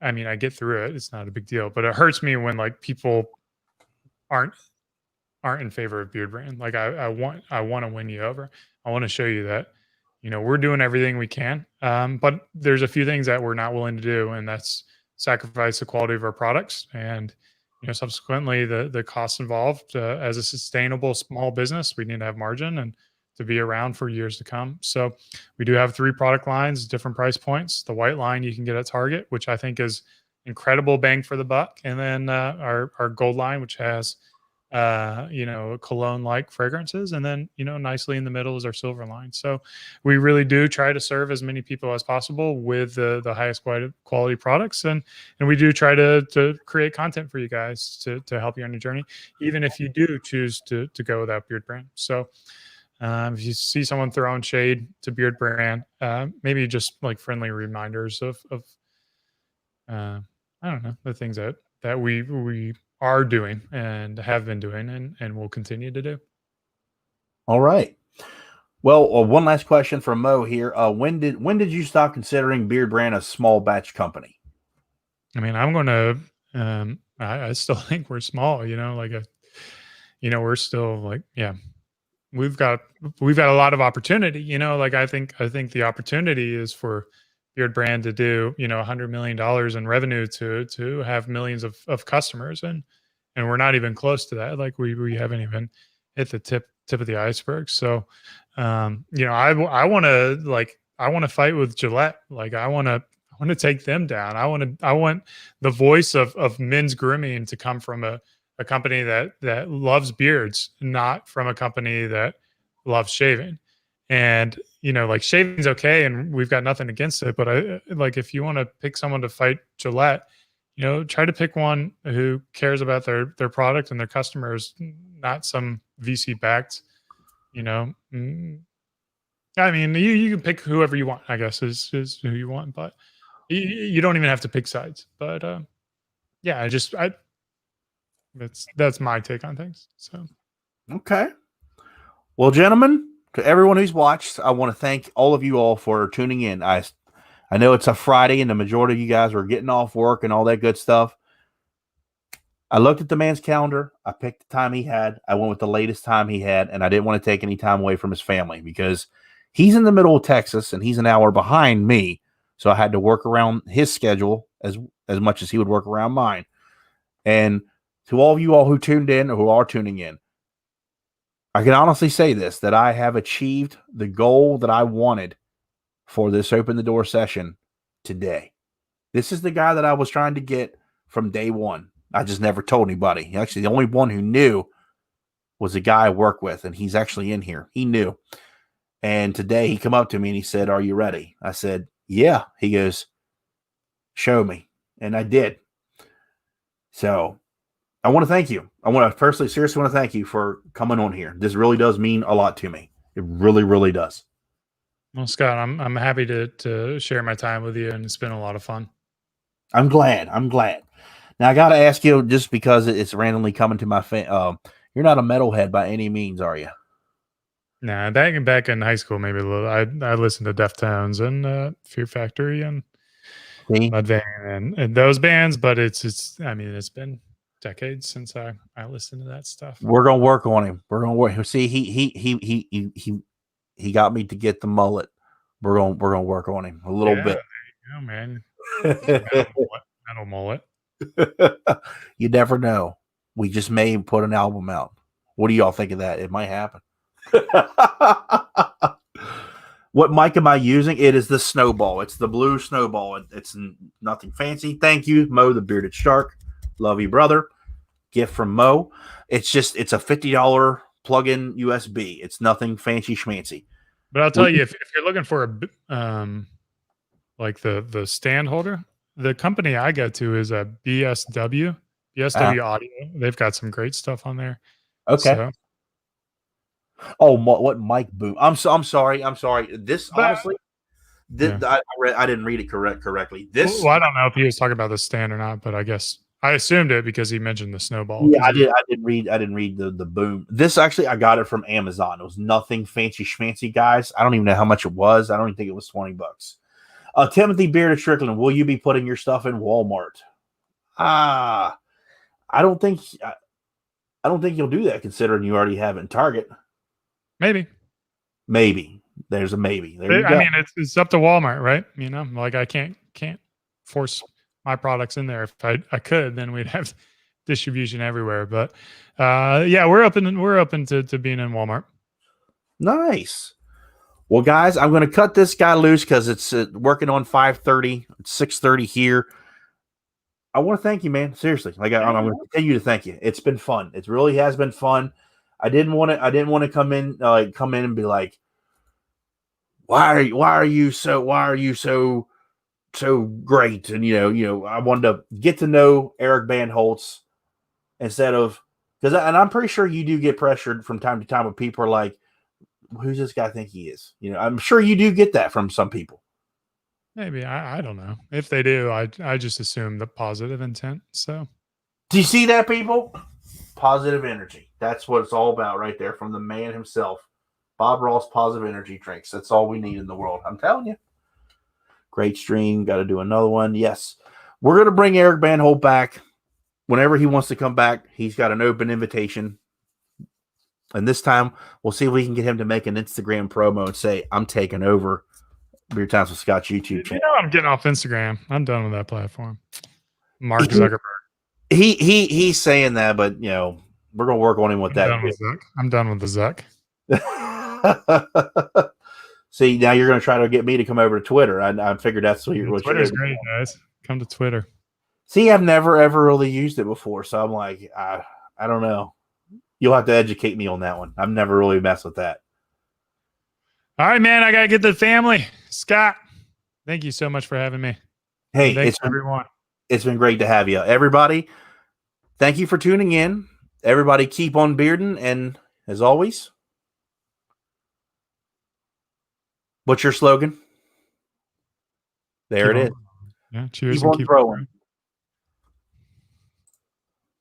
I mean, I get through it. It's not a big deal, but it hurts me when like people aren't in favor of Beardbrand. Like I want to win you over. I want to show you that, we're doing everything we can. But there's a few things that we're not willing to do, and that's sacrifice the quality of our products and, subsequently the costs involved. As a sustainable small business, we need to have margin and to be around for years to come. So we do have 3 product lines, different price points. The white line you can get at Target, which I think is incredible bang for the buck. And then our gold line, which has, cologne-like fragrances. And then, nicely in the middle is our silver line. So we really do try to serve as many people as possible with the highest quality products. And we do try to create content for you guys to help you on your journey, even if you do choose to go without Beardbrand. So if you see someone throwing shade to Beardbrand, maybe just like friendly reminders of I don't know, the things that we are doing and have been doing and will continue to do. All right. Well, one last question from Mo here. When did you stop considering Beardbrand a small batch company? I mean, I'm going to. I still think we're small. We're still like, yeah. We've got a lot of opportunity. I think the opportunity is for Beardbrand to do $100 million in revenue to have millions of customers, and we're not even close to that. Like we haven't even hit the tip of the iceberg. So I want to fight with Gillette. Like I want to take them down. I want the voice of men's grooming to come from a company that loves beards, not from a company that loves shaving. And like shaving's okay, and we've got nothing against it. But if you want to pick someone to fight Gillette, try to pick one who cares about their product and their customers, not some VC backed. I mean, you can pick whoever you want, I guess is who you want, but you don't even have to pick sides. But yeah, that's my take on things. So, okay. Well, gentlemen, to everyone who's watched, I want to thank all of you all for tuning in. I know it's a Friday and the majority of you guys are getting off work and all that good stuff. I looked at the man's calendar. I picked the time he had. I went with the latest time he had, and I didn't want to take any time away from his family because he's in the middle of Texas and he's an hour behind me. So I had to work around his schedule as much as he would work around mine. And to all of you all who tuned in or who are tuning in, I can honestly say this, that I have achieved the goal that I wanted for this Open the Door session today. This is the guy that I was trying to get from day one. I just never told anybody. Actually, the only one who knew was the guy I work with, and he's actually in here. He knew. And today he come up to me and he said, "Are you ready?" I said, "Yeah." He goes, "Show me." And I did. So I want to thank you. I want to personally, seriously want to thank you for coming on here. This really does mean a lot to me. It really, really does. Well, Scott, I'm happy to share my time with you, and it's been a lot of fun. I'm glad. Now I got to ask you, just because it's randomly coming to my you're not a metalhead by any means, are you? Nah, back in high school, maybe a little. I listened to Deftones and Fear Factory and Mudvayne and those bands, but it's been decades since I listened to that stuff. We're gonna work on him. We're gonna work. See, he got me to get the mullet. We're gonna work on him a little bit. There you go, man. experimental mullet. You never know. We just may put an album out. What do y'all think of that? It might happen. What mic am I using? It is the Snowball. It's the blue Snowball. It's nothing fancy. Thank you, Mo, the Bearded Shark. Love you, brother. Gift from Mo. It's a $50 plug-in USB. It's nothing fancy schmancy. But I'll tell you, if you're looking for a like the stand holder, the company I go to is a BSW Audio. They've got some great stuff on there. Okay. So. Oh, what mic boom? I'm sorry. This honestly, I didn't read it correctly. This. Well, I don't know if he was talking about the stand or not, but I guess I assumed it because he mentioned the Snowball. Yeah, I didn't read the boom. This actually, I got it from Amazon. It was nothing fancy schmancy, guys. I don't even know how much it was. I don't even think it was $20. Timothy Bearded Strickland, will you be putting your stuff in Walmart? I don't think you'll do that, considering you already have it in Target. Maybe. There's a maybe. I mean, it's up to Walmart, right? You know, like I can't force my products in there. If I could, then we'd have distribution everywhere. But yeah, we're open to being in Walmart. Nice. Well, guys, I'm going to cut this guy loose because it's working on 5:30. It's 6:30 here. I want to thank you, man. Seriously, I'm going to continue to thank you. It's been fun. It really has been fun. I didn't want to come in and be like, why are you so great? And I wanted to get to know Eric Bandholz instead of and I'm pretty sure you do get pressured from time to time when people are like, who's this guy think he is? I'm sure you do get that from some people. Maybe. I don't know. If they do, I just assume the positive intent. So do you see that, people? Positive energy. That's what it's all about right there from the man himself. Bob Ross positive energy drinks. That's all we need in the world. I'm telling you. Great stream. Got to do another one. Yes. We're going to bring Eric Bandholz back whenever he wants to come back. He's got an open invitation. And this time, we'll see if we can get him to make an Instagram promo and say, I'm taking over Beard Times with Scott's YouTube channel. I'm getting off Instagram. I'm done with that platform. Mark Zuckerberg. He's saying that, but, we're going to work on him with that. I'm done with the Zuck. See, now you're going to try to get me to come over to Twitter. I figured that's what you're. Twitter's great, guys. Come to Twitter. See, I've never ever really used it before, so I'm like, I don't know. You'll have to educate me on that one. I've never really messed with that. All right, man. I got to get to the family. Scott, thank you so much for having me. Hey, thanks everyone. It's been great to have you. Everybody, thank you for tuning in. Everybody keep on bearding. And as always, what's your slogan? There it is. Yeah, cheers. Keep on growing.